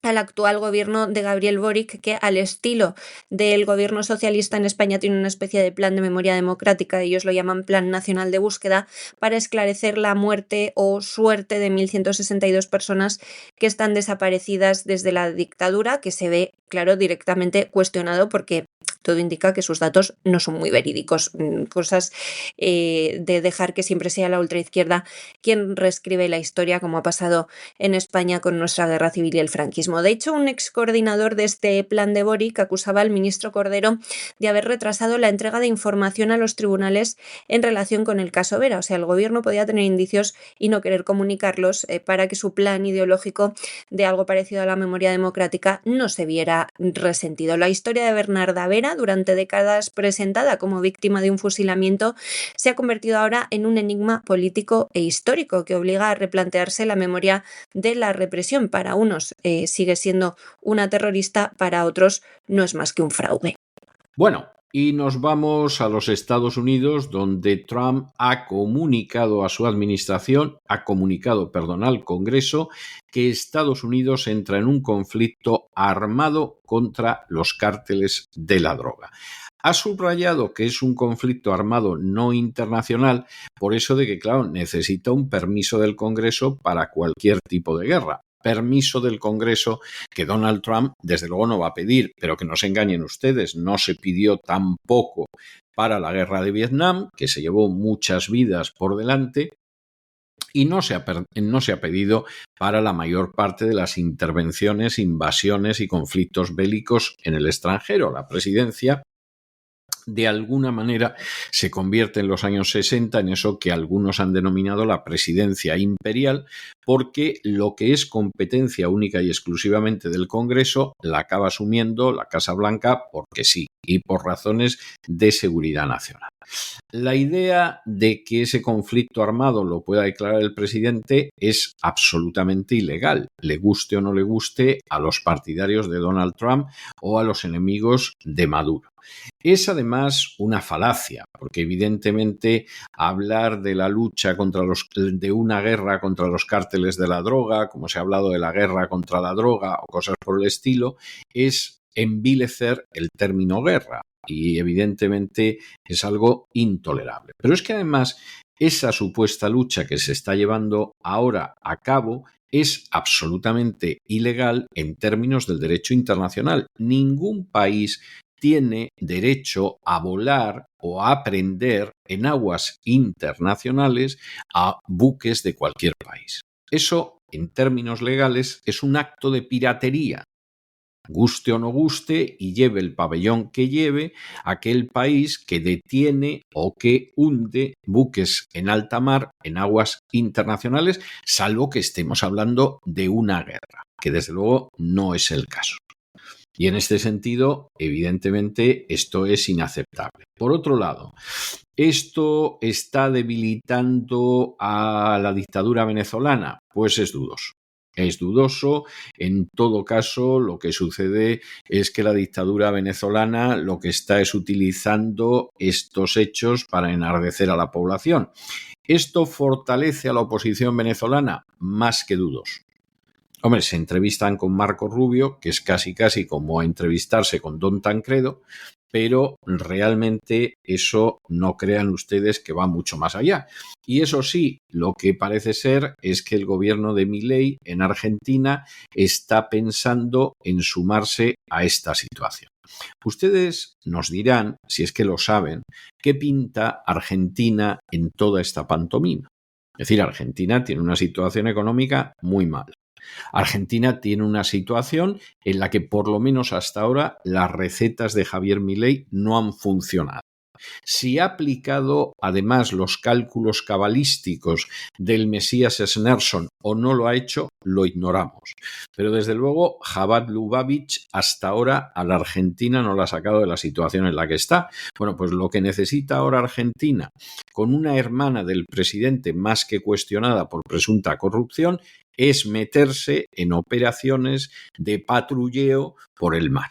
al actual gobierno de Gabriel Boric, que al estilo del gobierno socialista en España tiene una especie de plan de memoria democrática, ellos lo llaman Plan Nacional de Búsqueda, para esclarecer la muerte o suerte de 1.162 personas que están desaparecidas desde la dictadura, que se ve, claro, directamente cuestionado porque todo indica que sus datos no son muy verídicos. Cosas de dejar que siempre sea la ultraizquierda quien reescribe la historia, como ha pasado en España con nuestra guerra civil y el franquismo. De hecho, un ex coordinador de este plan de Boric acusaba al ministro Cordero de haber retrasado la entrega de información a los tribunales en relación con el caso Vera. O sea, el gobierno podía tener indicios y no querer comunicarlos para que su plan ideológico de algo parecido a la memoria democrática no se viera resentido. La historia de Bernarda Vera, durante décadas presentada como víctima de un fusilamiento, se ha convertido ahora en un enigma político e histórico que obliga a replantearse la memoria de la represión. Para unos sigue siendo una terrorista, para otros no es más que un fraude. Bueno, y nos vamos a los Estados Unidos, donde Trump ha comunicado a su administración, al Congreso, que Estados Unidos entra en un conflicto armado contra los cárteles de la droga. Ha subrayado que es un conflicto armado no internacional, por eso de que, claro, necesita un permiso del Congreso para cualquier tipo de guerra. Permiso del Congreso que Donald Trump desde luego no va a pedir, pero que no se engañen ustedes, no se pidió tampoco para la guerra de Vietnam, que se llevó muchas vidas por delante, y no se ha pedido para la mayor parte de las intervenciones, invasiones y conflictos bélicos en el extranjero. La presidencia de alguna manera se convierte en los años 60 en eso que algunos han denominado la presidencia imperial, porque lo que es competencia única y exclusivamente del Congreso la acaba asumiendo la Casa Blanca porque sí, y por razones de seguridad nacional. La idea de que ese conflicto armado lo pueda declarar el presidente es absolutamente ilegal, le guste o no le guste a los partidarios de Donald Trump o a los enemigos de Maduro. Es además una falacia, porque evidentemente hablar de la lucha de una guerra contra los cárteles de la droga, como se ha hablado de la guerra contra la droga o cosas por el estilo, es envilecer el término guerra. Y evidentemente es algo intolerable. Pero es que además esa supuesta lucha que se está llevando ahora a cabo es absolutamente ilegal en términos del derecho internacional. Ningún país tiene derecho a volar o a prender en aguas internacionales a buques de cualquier país. Eso, en términos legales, es un acto de piratería. Guste o no guste, y lleve el pabellón que lleve, aquel país que detiene o que hunde buques en alta mar en aguas internacionales, salvo que estemos hablando de una guerra, que desde luego no es el caso. Y en este sentido, evidentemente, esto es inaceptable. Por otro lado, ¿esto está debilitando a la dictadura venezolana? Pues es dudoso. Es dudoso. En todo caso, lo que sucede es que la dictadura venezolana lo que está es utilizando estos hechos para enardecer a la población. ¿Esto fortalece a la oposición venezolana? Más que dudoso. Hombre, se entrevistan con Marco Rubio, que es casi como entrevistarse con Don Tancredo, pero realmente eso no crean ustedes que va mucho más allá. Y eso sí, lo que parece ser es que el gobierno de Milei en Argentina está pensando en sumarse a esta situación. Ustedes nos dirán, si es que lo saben, qué pinta Argentina en toda esta pantomima. Es decir, Argentina tiene una situación económica muy mala. Argentina tiene una situación en la que por lo menos hasta ahora las recetas de Javier Milei no han funcionado. Si ha aplicado además los cálculos cabalísticos del Mesías Snerson o no lo ha hecho, lo ignoramos. Pero desde luego Javad Lubavitch hasta ahora a la Argentina no la ha sacado de la situación en la que está. Bueno, pues lo que necesita ahora Argentina, con una hermana del presidente más que cuestionada por presunta corrupción, es meterse en operaciones de patrulleo por el mar.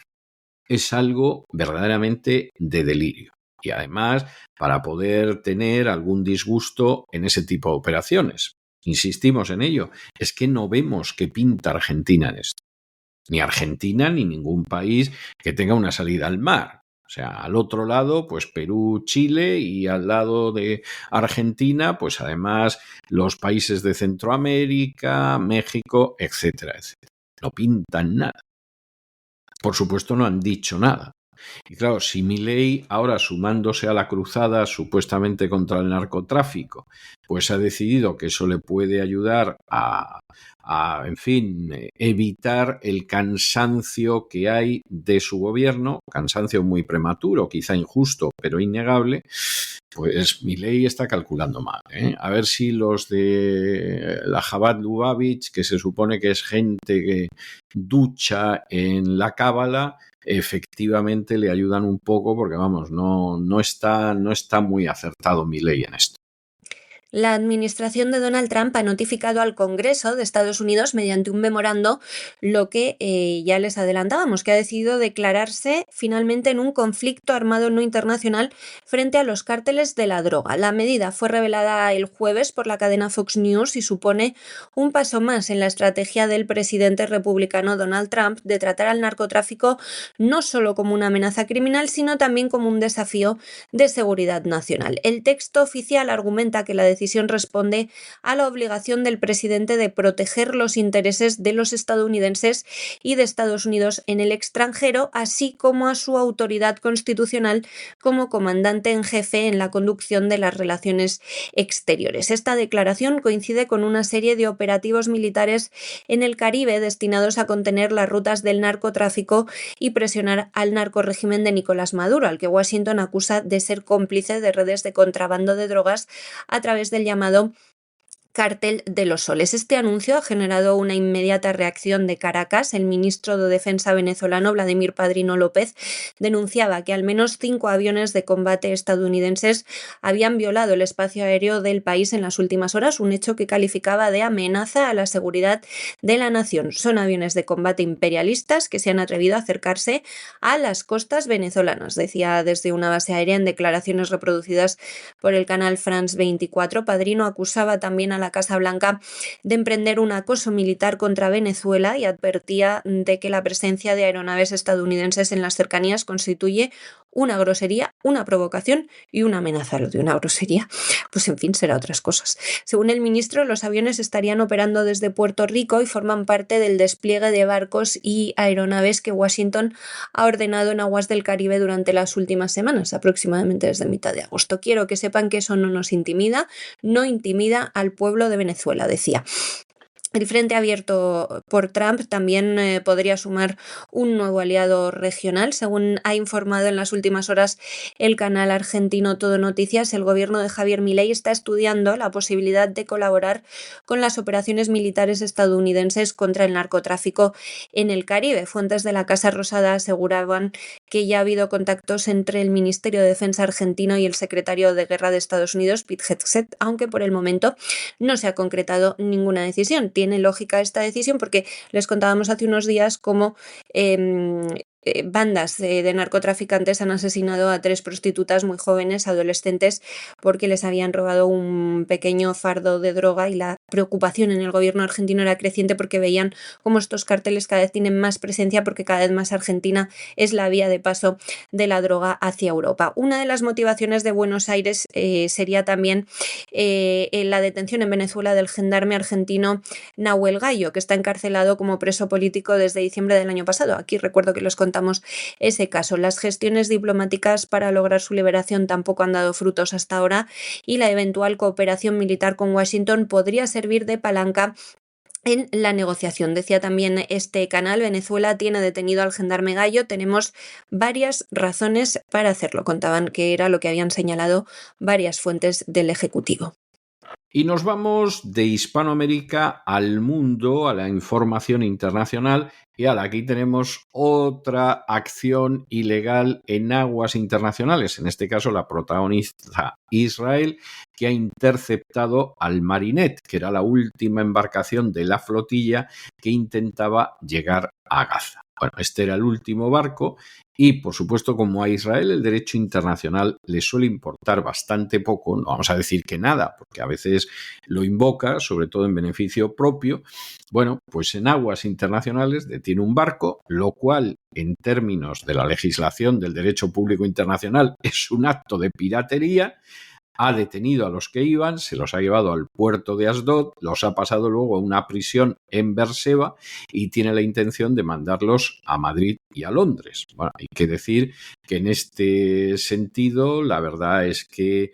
Es algo verdaderamente de delirio. Y además, para poder tener algún disgusto en ese tipo de operaciones. Insistimos en ello, es que no vemos qué pinta Argentina en esto. Ni Argentina ni ningún país que tenga una salida al mar. O sea, al otro lado, pues Perú, Chile, y al lado de Argentina, pues además los países de Centroamérica, México, etcétera, etcétera. No pintan nada. Por supuesto, no han dicho nada. Y claro, si Milei, ahora sumándose a la cruzada supuestamente contra el narcotráfico, pues ha decidido que eso le puede ayudar en fin, evitar el cansancio que hay de su gobierno, cansancio muy prematuro, quizá injusto, pero innegable, pues Milei está calculando mal, ¿eh? A ver si los de la Chabad Lubavitch, que se supone que es gente que ducha en la cábala, efectivamente le ayudan un poco, porque vamos, no está muy acertado Milei en esto. La administración de Donald Trump ha notificado al Congreso de Estados Unidos mediante un memorando lo que ya les adelantábamos, que ha decidido declararse finalmente en un conflicto armado no internacional frente a los cárteles de la droga. La medida fue revelada el jueves por la cadena Fox News y supone un paso más en la estrategia del presidente republicano Donald Trump de tratar al narcotráfico no solo como una amenaza criminal, sino también como un desafío de seguridad nacional. El texto oficial argumenta que la decisión responde a la obligación del presidente de proteger los intereses de los estadounidenses y de Estados Unidos en el extranjero, así como a su autoridad constitucional como comandante en jefe en la conducción de las relaciones exteriores. Esta declaración coincide con una serie de operativos militares en el Caribe destinados a contener las rutas del narcotráfico y presionar al narcorrégimen de Nicolás Maduro, al que Washington acusa de ser cómplice de redes de contrabando de drogas a través del llamado Cártel de los Soles. Este anuncio ha generado una inmediata reacción de Caracas. El ministro de Defensa venezolano, Vladimir Padrino López, denunciaba que al menos 5 aviones de combate estadounidenses habían violado el espacio aéreo del país en las últimas horas, un hecho que calificaba de amenaza a la seguridad de la nación. Son aviones de combate imperialistas que se han atrevido a acercarse a las costas venezolanas, decía desde una base aérea en declaraciones reproducidas por el canal France 24. Padrino acusaba también a la Casa Blanca de emprender un acoso militar contra Venezuela y advertía de que la presencia de aeronaves estadounidenses en las cercanías constituye una grosería, una provocación y una amenaza. Lo de una grosería, pues en fin, será otras cosas. Según el ministro, los aviones estarían operando desde Puerto Rico y forman parte del despliegue de barcos y aeronaves que Washington ha ordenado en aguas del Caribe durante las últimas semanas, aproximadamente desde mitad de agosto. Quiero que sepan que eso no nos intimida, no intimida al pueblo de Venezuela, decía. El frente abierto por Trump también podría sumar un nuevo aliado regional. Según ha informado en las últimas horas el canal argentino Todo Noticias, el gobierno de Javier Milei está estudiando la posibilidad de colaborar con las operaciones militares estadounidenses contra el narcotráfico en el Caribe. Fuentes de la Casa Rosada aseguraban que ya ha habido contactos entre el Ministerio de Defensa argentino y el secretario de Guerra de Estados Unidos, Pete Hegseth, aunque por el momento no se ha concretado ninguna decisión. Tiene lógica esta decisión porque les contábamos hace unos días cómo bandas de narcotraficantes han asesinado a 3 prostitutas muy jóvenes, adolescentes, porque les habían robado un pequeño fardo de droga, y la preocupación en el gobierno argentino era creciente porque veían cómo estos cárteles cada vez tienen más presencia, porque cada vez más Argentina es la vía de paso de la droga hacia Europa. Una de las motivaciones de Buenos Aires sería también la detención en Venezuela del gendarme argentino Nahuel Gallo, que está encarcelado como preso político desde diciembre del año pasado. Aquí recuerdo que les contamos ese caso. Las gestiones diplomáticas para lograr su liberación tampoco han dado frutos hasta ahora, y la eventual cooperación militar con Washington podría servir de palanca en la negociación. Decía también este canal, Venezuela tiene detenido al gendarme Gallo, tenemos varias razones para hacerlo. Contaban que era lo que habían señalado varias fuentes del Ejecutivo. Y nos vamos de Hispanoamérica al mundo, a la información internacional, y aquí tenemos otra acción ilegal en aguas internacionales, en este caso la protagoniza Israel, que ha interceptado al Marinette, que era la última embarcación de la flotilla que intentaba llegar a Gaza. Bueno, este era el último barco y, por supuesto, como a Israel el derecho internacional le suele importar bastante poco, no vamos a decir que nada, porque a veces lo invoca, sobre todo en beneficio propio. Bueno, pues en aguas internacionales detiene un barco, lo cual, en términos de la legislación del derecho público internacional, es un acto de piratería. Ha detenido a los que iban, se los ha llevado al puerto de Asdod, los ha pasado luego a una prisión en Beerseba y tiene la intención de mandarlos a Madrid y a Londres. Bueno, hay que decir que en este sentido la verdad es que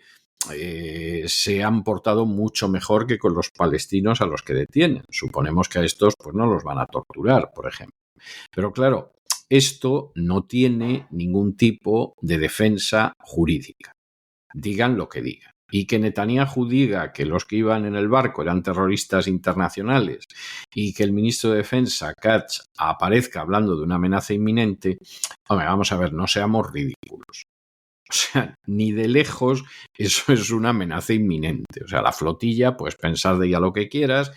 se han portado mucho mejor que con los palestinos a los que detienen. Suponemos que a estos pues no los van a torturar, por ejemplo. Pero claro, esto no tiene ningún tipo de defensa jurídica. Digan lo que digan. Y que Netanyahu diga que los que iban en el barco eran terroristas internacionales y que el ministro de Defensa, Katz, aparezca hablando de una amenaza inminente, hombre, vamos a ver, no seamos ridículos. O sea, ni de lejos eso es una amenaza inminente. O sea, la flotilla, pues pensar de ella lo que quieras,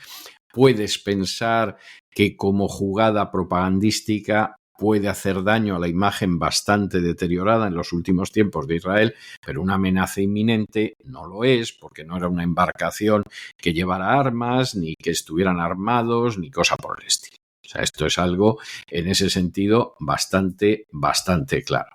puedes pensar que como jugada propagandística puede hacer daño a la imagen bastante deteriorada en los últimos tiempos de Israel, pero una amenaza inminente no lo es, porque no era una embarcación que llevara armas, ni que estuvieran armados, ni cosa por el estilo. O sea, esto es algo, en ese sentido, bastante claro.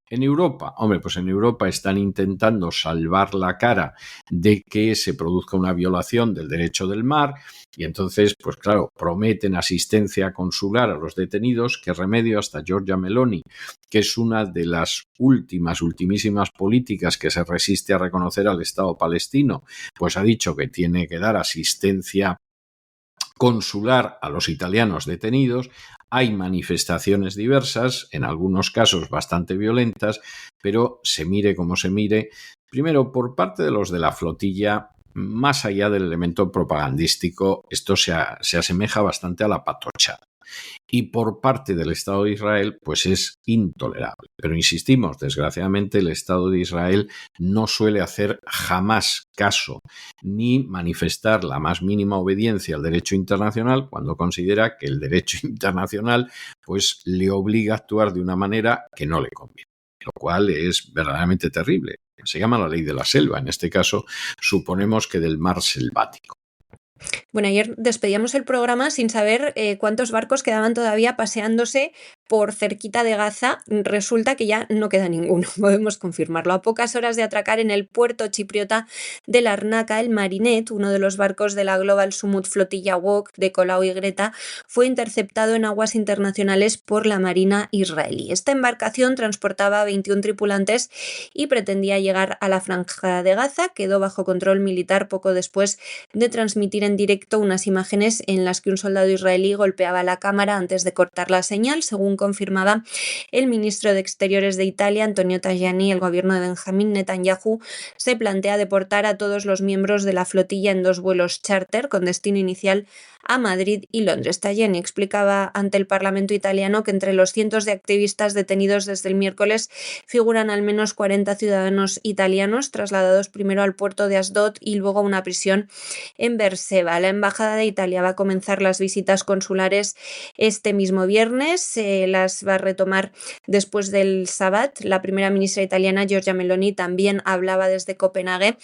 En Europa, hombre, pues en Europa están intentando salvar la cara de que se produzca una violación del derecho del mar y entonces, pues claro, prometen asistencia consular a los detenidos. ¿Qué remedio? Hasta Giorgia Meloni, que es una de las ultimísimas políticas que se resiste a reconocer al Estado palestino, pues ha dicho que tiene que dar asistencia consular a los italianos detenidos. Hay manifestaciones diversas, en algunos casos bastante violentas, pero se mire como se mire, primero por parte de los de la flotilla, más allá del elemento propagandístico, esto se asemeja bastante a la patochada. Y por parte del Estado de Israel, pues es intolerable. Pero insistimos, desgraciadamente el Estado de Israel no suele hacer jamás caso ni manifestar la más mínima obediencia al derecho internacional cuando considera que el derecho internacional pues le obliga a actuar de una manera que no le conviene, lo cual es verdaderamente terrible. Se llama la ley de la selva. En este caso, suponemos que del mar selvático. Bueno, ayer despedíamos el programa sin saber cuántos barcos quedaban todavía paseándose por cerquita de Gaza. Resulta que ya no queda ninguno, podemos confirmarlo. A pocas horas de atracar en el puerto chipriota de Larnaca, el Marinette, uno de los barcos de la Global Summit Flotilla Walk de Colau y Greta, fue interceptado en aguas internacionales por la Marina israelí. Esta embarcación transportaba a 21 tripulantes y pretendía llegar a la Franja de Gaza. Quedó bajo control militar poco después de transmitir en directo unas imágenes en las que un soldado israelí golpeaba la cámara antes de cortar la señal. Según confirmaba el ministro de Exteriores de Italia, Antonio Tajani, el gobierno de Benjamín Netanyahu se plantea deportar a todos los miembros de la flotilla en 2 vuelos charter con destino inicial a Madrid y Londres. Tajani explicaba ante el Parlamento italiano que entre los cientos de activistas detenidos desde el miércoles figuran al menos 40 ciudadanos italianos trasladados primero al puerto de Asdod y luego a una prisión en Berseba. La Embajada de Italia va a comenzar las visitas consulares este mismo viernes. Las va a retomar después del Sabbat. La primera ministra italiana, Giorgia Meloni, también hablaba desde Copenhague,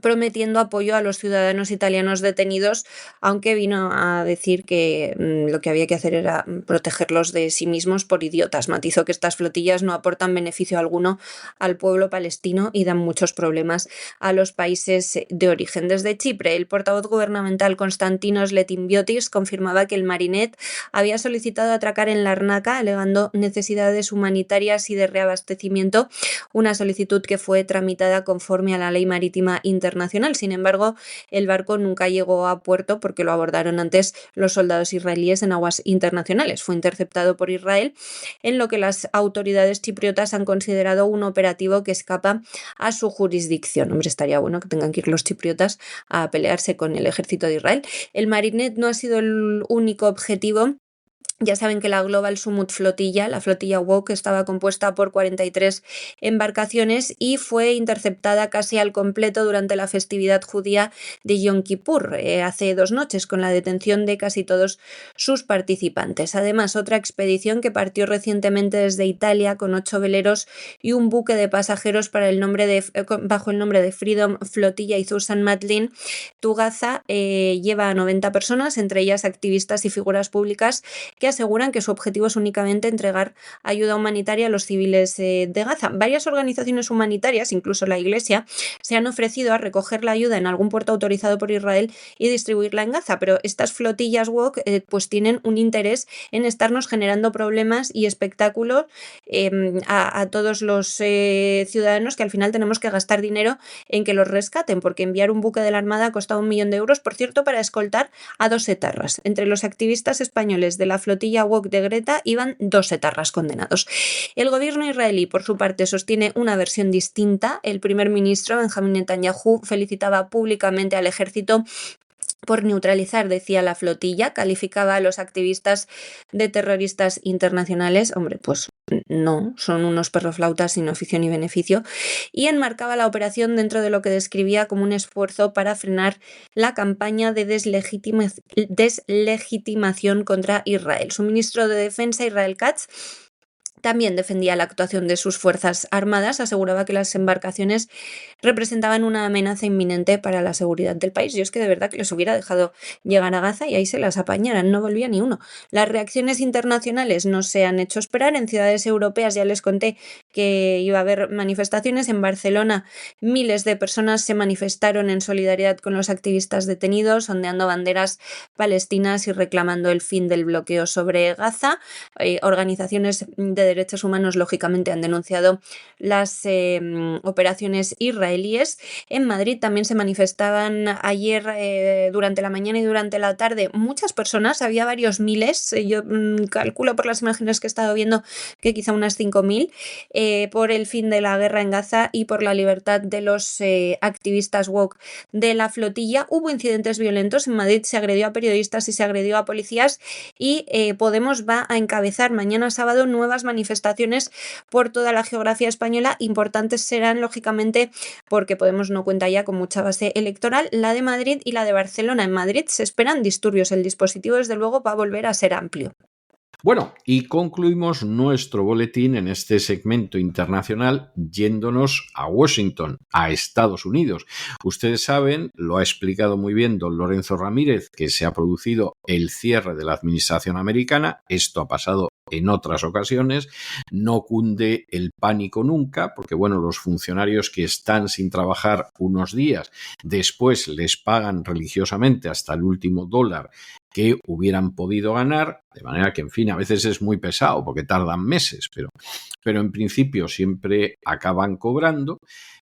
prometiendo apoyo a los ciudadanos italianos detenidos, aunque vino a decir que lo que había que hacer era protegerlos de sí mismos por idiotas. Matizó que estas flotillas no aportan beneficio alguno al pueblo palestino y dan muchos problemas a los países de origen. Desde Chipre, el portavoz gubernamental Konstantinos Letimbiotis confirmaba que el Marinette había solicitado atracar en Larnaca, alegando necesidades humanitarias y de reabastecimiento, una solicitud que fue tramitada conforme a la ley marítima internacional. Sin embargo, el barco nunca llegó a puerto porque lo abordaron antes los soldados israelíes en aguas internacionales. Fue interceptado por Israel, en lo que las autoridades chipriotas han considerado un operativo que escapa a su jurisdicción. Hombre, estaría bueno que tengan que ir los chipriotas a pelearse con el ejército de Israel. El Marinette no ha sido el único objetivo. Ya saben que la Global Summit Flotilla, la flotilla Walk, estaba compuesta por 43 embarcaciones y fue interceptada casi al completo durante la festividad judía de Yom Kippur, hace 2 noches, con la detención de casi todos sus participantes. Además, otra expedición que partió recientemente desde Italia con 8 veleros y un buque de pasajeros bajo el nombre de Freedom Flotilla y Susan Matlin to Gaza lleva a 90 personas, entre ellas activistas y figuras públicas, que que aseguran que su objetivo es únicamente entregar ayuda humanitaria a los civiles de Gaza. Varias organizaciones humanitarias, incluso la Iglesia, se han ofrecido a recoger la ayuda en algún puerto autorizado por Israel y distribuirla en Gaza, pero estas flotillas woke pues tienen un interés en estarnos generando problemas y espectáculos a todos los ciudadanos, que al final tenemos que gastar dinero en que los rescaten, porque enviar un buque de la Armada ha costado 1 millón de euros, por cierto, para escoltar a 2 etarras. Entre los activistas españoles de la flotilla woke de Greta iban 2 etarras condenados. El gobierno israelí, por su parte, sostiene una versión distinta. El primer ministro, Benjamín Netanyahu, felicitaba públicamente al ejército por neutralizar, decía, la flotilla, calificaba a los activistas de terroristas internacionales. Hombre, pues no, son unos perroflautas sin oficio ni beneficio, y enmarcaba la operación dentro de lo que describía como un esfuerzo para frenar la campaña de deslegitimación contra Israel. Su ministro de Defensa, Israel Katz, también defendía la actuación de sus fuerzas armadas, aseguraba que las embarcaciones representaban una amenaza inminente para la seguridad del país. Yo es que de verdad que les hubiera dejado llegar a Gaza y ahí se las apañaran, no volvía ni uno. Las reacciones internacionales no se han hecho esperar. En ciudades europeas ya les conté que iba a haber manifestaciones. En Barcelona miles de personas se manifestaron en solidaridad con los activistas detenidos, ondeando banderas palestinas y reclamando el fin del bloqueo sobre Gaza. Organizaciones de derechos humanos, lógicamente, han denunciado las operaciones israelíes. En Madrid también se manifestaban ayer durante la mañana y durante la tarde muchas personas, había varios miles, yo calculo por las imágenes que he estado viendo que quizá unas 5.000, por el fin de la guerra en Gaza y por la libertad de los activistas woke de la flotilla. Hubo incidentes violentos en Madrid, se agredió a periodistas y se agredió a policías, y Podemos va a encabezar mañana sábado nuevas manifestaciones por toda la geografía española. Importantes serán, lógicamente, porque Podemos no cuenta ya con mucha base electoral, la de Madrid y la de Barcelona. En Madrid se esperan disturbios. El dispositivo, desde luego, va a volver a ser amplio. Bueno, y concluimos nuestro boletín en este segmento internacional yéndonos a Washington, a Estados Unidos. Ustedes saben, lo ha explicado muy bien don Lorenzo Ramírez, que se ha producido el cierre de la administración americana. Esto ha pasado en otras ocasiones. No cunde el pánico nunca, porque bueno, los funcionarios que están sin trabajar unos días, después les pagan religiosamente hasta el último dólar que hubieran podido ganar, de manera que, en fin, a veces es muy pesado porque tardan meses, pero en principio siempre acaban cobrando.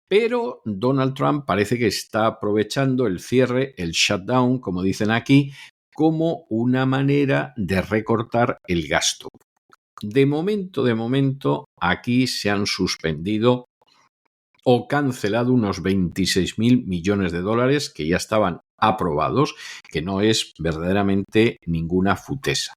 Pero Donald Trump parece que está aprovechando el cierre, el shutdown, como dicen aquí, como una manera de recortar el gasto. De momento, aquí se han suspendido o cancelado unos 26.000 millones de dólares que ya estaban aprobados, que no es verdaderamente ninguna futesa.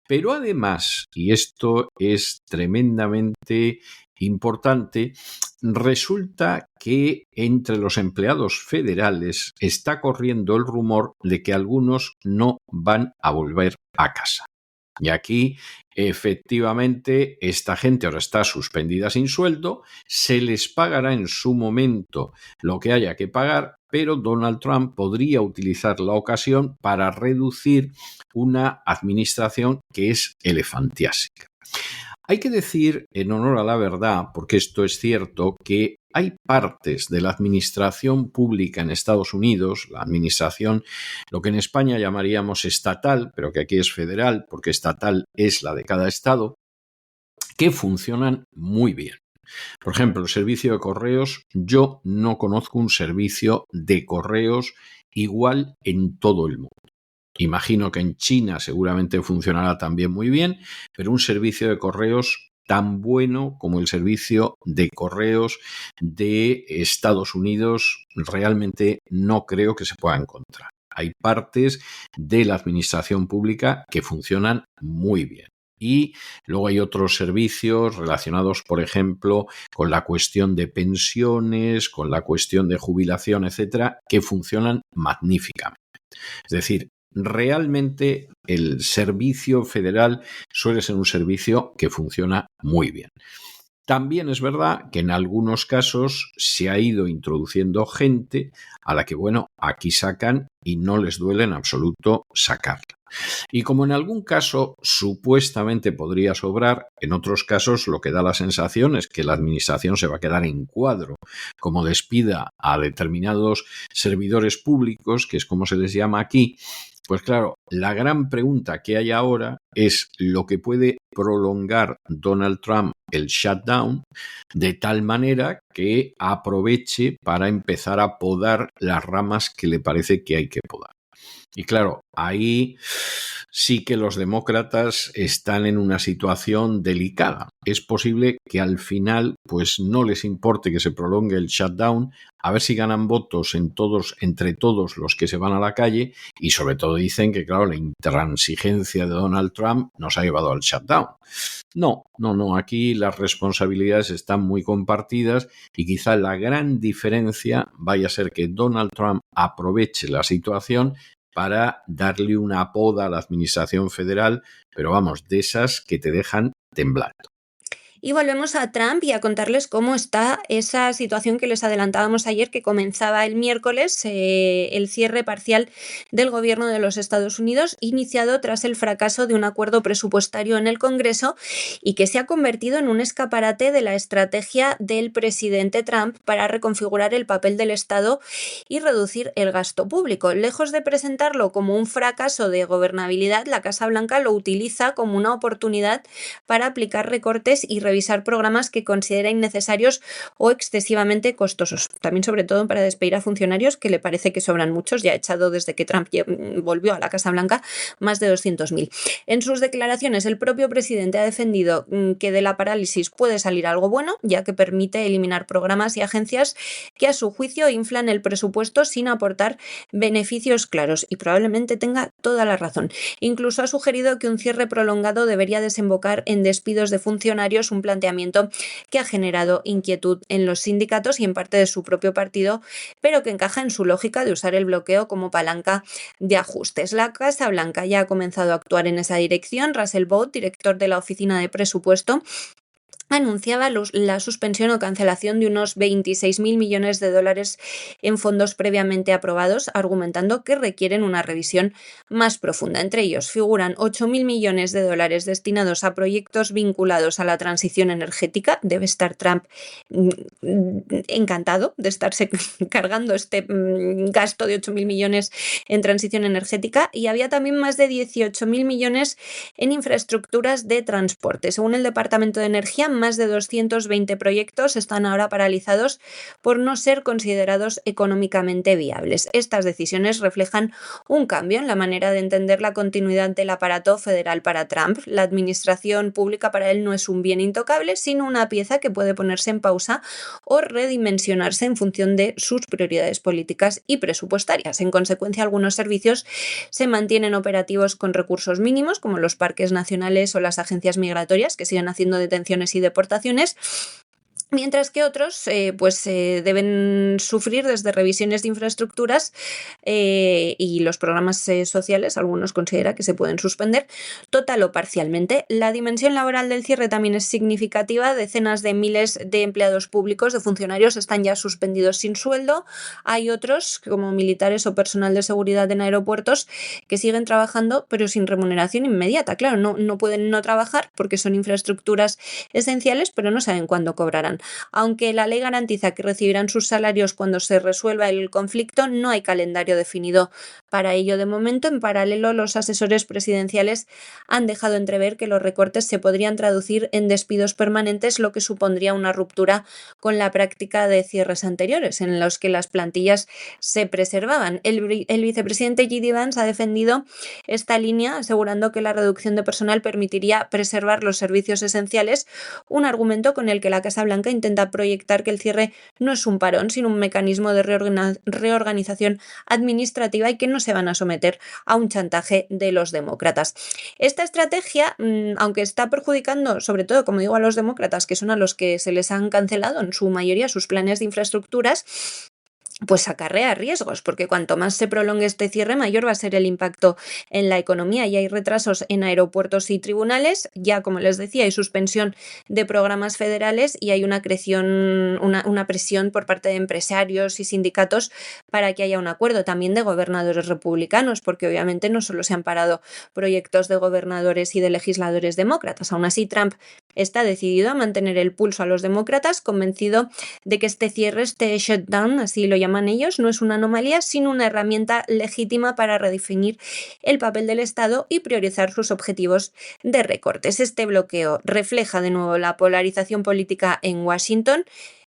Pero además, y esto es tremendamente importante, resulta que entre los empleados federales está corriendo el rumor de que algunos no van a volver a casa. Y aquí, efectivamente, esta gente ahora está suspendida sin sueldo, se les pagará en su momento lo que haya que pagar, pero Donald Trump podría utilizar la ocasión para reducir una administración que es elefantiásica. Hay que decir, en honor a la verdad, porque esto es cierto, que hay partes de la administración pública en Estados Unidos, la administración, lo que en España llamaríamos estatal, pero que aquí es federal, porque estatal es la de cada estado, que funcionan muy bien. Por ejemplo, el servicio de correos, yo no conozco un servicio de correos igual en todo el mundo. Imagino que en China seguramente funcionará también muy bien, pero un servicio de correos tan bueno como el servicio de correos de Estados Unidos realmente no creo que se pueda encontrar. Hay partes de la administración pública que funcionan muy bien. Y luego hay otros servicios relacionados, por ejemplo, con la cuestión de pensiones, con la cuestión de jubilación, etcétera, que funcionan magníficamente. Es decir, realmente el servicio federal suele ser un servicio que funciona muy bien. También es verdad que en algunos casos se ha ido introduciendo gente a la que, bueno, aquí sacan y no les duele en absoluto sacarla. Y como en algún caso supuestamente podría sobrar, en otros casos lo que da la sensación es que la administración se va a quedar en cuadro, como despida a determinados servidores públicos, que es como se les llama aquí. Pues claro, la gran pregunta que hay ahora es lo que puede prolongar Donald Trump el shutdown de tal manera que aproveche para empezar a podar las ramas que le parece que hay que podar. Y claro, ahí sí que los demócratas están en una situación delicada. Es posible que al final pues no les importe que se prolongue el shutdown, a ver si ganan votos entre todos los que se van a la calle, y sobre todo dicen que, claro, la intransigencia de Donald Trump nos ha llevado al shutdown. No, aquí las responsabilidades están muy compartidas y quizá la gran diferencia vaya a ser que Donald Trump aproveche la situación para darle una poda a la administración federal, pero vamos, de esas que te dejan temblando. Y volvemos a Trump y a contarles cómo está esa situación que les adelantábamos ayer, que comenzaba el miércoles, el cierre parcial del gobierno de los Estados Unidos, iniciado tras el fracaso de un acuerdo presupuestario en el Congreso y que se ha convertido en un escaparate de la estrategia del presidente Trump para reconfigurar el papel del Estado y reducir el gasto público. Lejos de presentarlo como un fracaso de gobernabilidad, la Casa Blanca lo utiliza como una oportunidad para aplicar recortes y revisar programas que considera innecesarios o excesivamente costosos. También, sobre todo, para despedir a funcionarios que le parece que sobran muchos. Ya ha echado, desde que Trump volvió a la Casa Blanca, más de 200.000. En sus declaraciones, el propio presidente ha defendido que de la parálisis puede salir algo bueno, ya que permite eliminar programas y agencias que, a su juicio, inflan el presupuesto sin aportar beneficios claros, y probablemente tenga toda la razón. Incluso ha sugerido que un cierre prolongado debería desembocar en despidos de funcionarios, un planteamiento que ha generado inquietud en los sindicatos y en parte de su propio partido, pero que encaja en su lógica de usar el bloqueo como palanca de ajustes. La Casa Blanca ya ha comenzado a actuar en esa dirección. Russell Vought, director de la Oficina de Presupuesto, anunciaba la suspensión o cancelación de unos 26.000 millones de dólares en fondos previamente aprobados, argumentando que requieren una revisión más profunda. Entre ellos figuran 8.000 millones de dólares destinados a proyectos vinculados a la transición energética. Debe estar Trump encantado de estarse cargando este gasto de 8.000 millones en transición energética, y había también más de 18.000 millones en infraestructuras de transporte. Según el Departamento de Energía, más de 220 proyectos están ahora paralizados por no ser considerados económicamente viables. Estas decisiones reflejan un cambio en la manera de entender la continuidad del aparato federal para Trump. La administración pública para él no es un bien intocable, sino una pieza que puede ponerse en pausa o redimensionarse en función de sus prioridades políticas y presupuestarias. En consecuencia, algunos servicios se mantienen operativos con recursos mínimos, como los parques nacionales o las agencias migratorias, que siguen haciendo detenciones y deportaciones, mientras que otros deben sufrir desde revisiones de infraestructuras y los programas sociales. Algunos consideran que se pueden suspender total o parcialmente. La dimensión laboral del cierre también es significativa. Decenas de miles de empleados públicos, de funcionarios, están ya suspendidos sin sueldo. Hay otros, como militares o personal de seguridad en aeropuertos, que siguen trabajando pero sin remuneración inmediata. Claro, no pueden no trabajar porque son infraestructuras esenciales, pero no saben cuándo cobrarán. Aunque la ley garantiza que recibirán sus salarios cuando se resuelva el conflicto, no hay calendario definido para ello. De momento, en paralelo, los asesores presidenciales han dejado entrever que los recortes se podrían traducir en despidos permanentes, lo que supondría una ruptura con la práctica de cierres anteriores, en los que las plantillas se preservaban. El vicepresidente J.D. Vance ha defendido esta línea, asegurando que la reducción de personal permitiría preservar los servicios esenciales, un argumento con el que la Casa Blanca intenta proyectar que el cierre no es un parón, sino un mecanismo de reorganización administrativa, y que no se van a someter a un chantaje de los demócratas. Esta estrategia, aunque está perjudicando sobre todo, como digo, a los demócratas, que son a los que se les han cancelado en su mayoría sus planes de infraestructuras, pues acarrea riesgos, porque cuanto más se prolongue este cierre, mayor va a ser el impacto en la economía. Y hay retrasos en aeropuertos y tribunales, ya como les decía, hay suspensión de programas federales y hay una presión por parte de empresarios y sindicatos para que haya un acuerdo, también de gobernadores republicanos, porque obviamente no solo se han parado proyectos de gobernadores y de legisladores demócratas. Aún así, Trump está decidido a mantener el pulso a los demócratas, convencido de que este cierre, este shutdown, así lo llaman ellos, no es una anomalía, sino una herramienta legítima para redefinir el papel del Estado y priorizar sus objetivos de recortes. Este bloqueo refleja de nuevo la polarización política en Washington,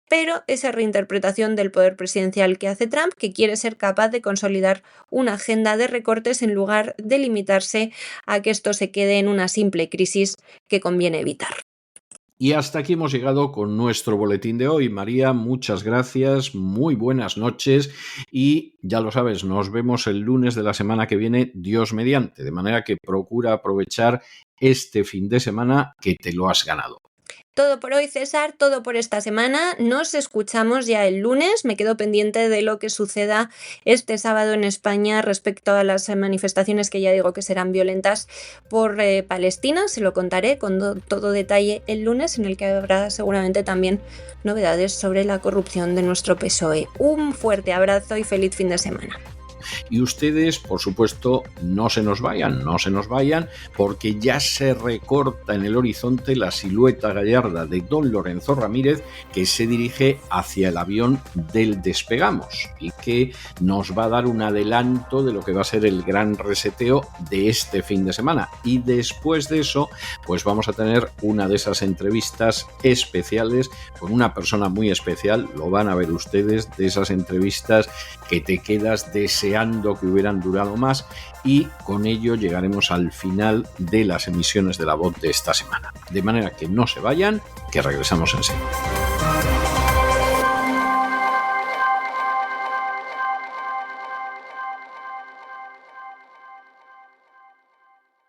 pero esa reinterpretación del poder presidencial que hace Trump, que quiere ser capaz de consolidar una agenda de recortes en lugar de limitarse a que esto se quede en una simple crisis que conviene evitar. Y hasta aquí hemos llegado con nuestro boletín de hoy. María, muchas gracias, muy buenas noches y ya lo sabes, nos vemos el lunes de la semana que viene, Dios mediante, de manera que procura aprovechar este fin de semana que te lo has ganado. Todo por hoy, César, todo por esta semana. Nos escuchamos ya el lunes. Me quedo pendiente de lo que suceda este sábado en España respecto a las manifestaciones que ya digo que serán violentas por Palestina. Se lo contaré con todo detalle el lunes, en el que habrá seguramente también novedades sobre la corrupción de nuestro PSOE. Un fuerte abrazo y feliz fin de semana. Y ustedes, por supuesto, no se nos vayan, porque ya se recorta en el horizonte la silueta gallarda de don Lorenzo Ramírez, que se dirige hacia el avión del Despegamos y que nos va a dar un adelanto de lo que va a ser el gran reseteo de este fin de semana. Y después de eso, pues vamos a tener una de esas entrevistas especiales con una persona muy especial, lo van a ver ustedes, de esas entrevistas que te quedas deseando que hubieran durado más, y con ello llegaremos al final de las emisiones de La Voz de esta semana. De manera que no se vayan, que regresamos enseguida.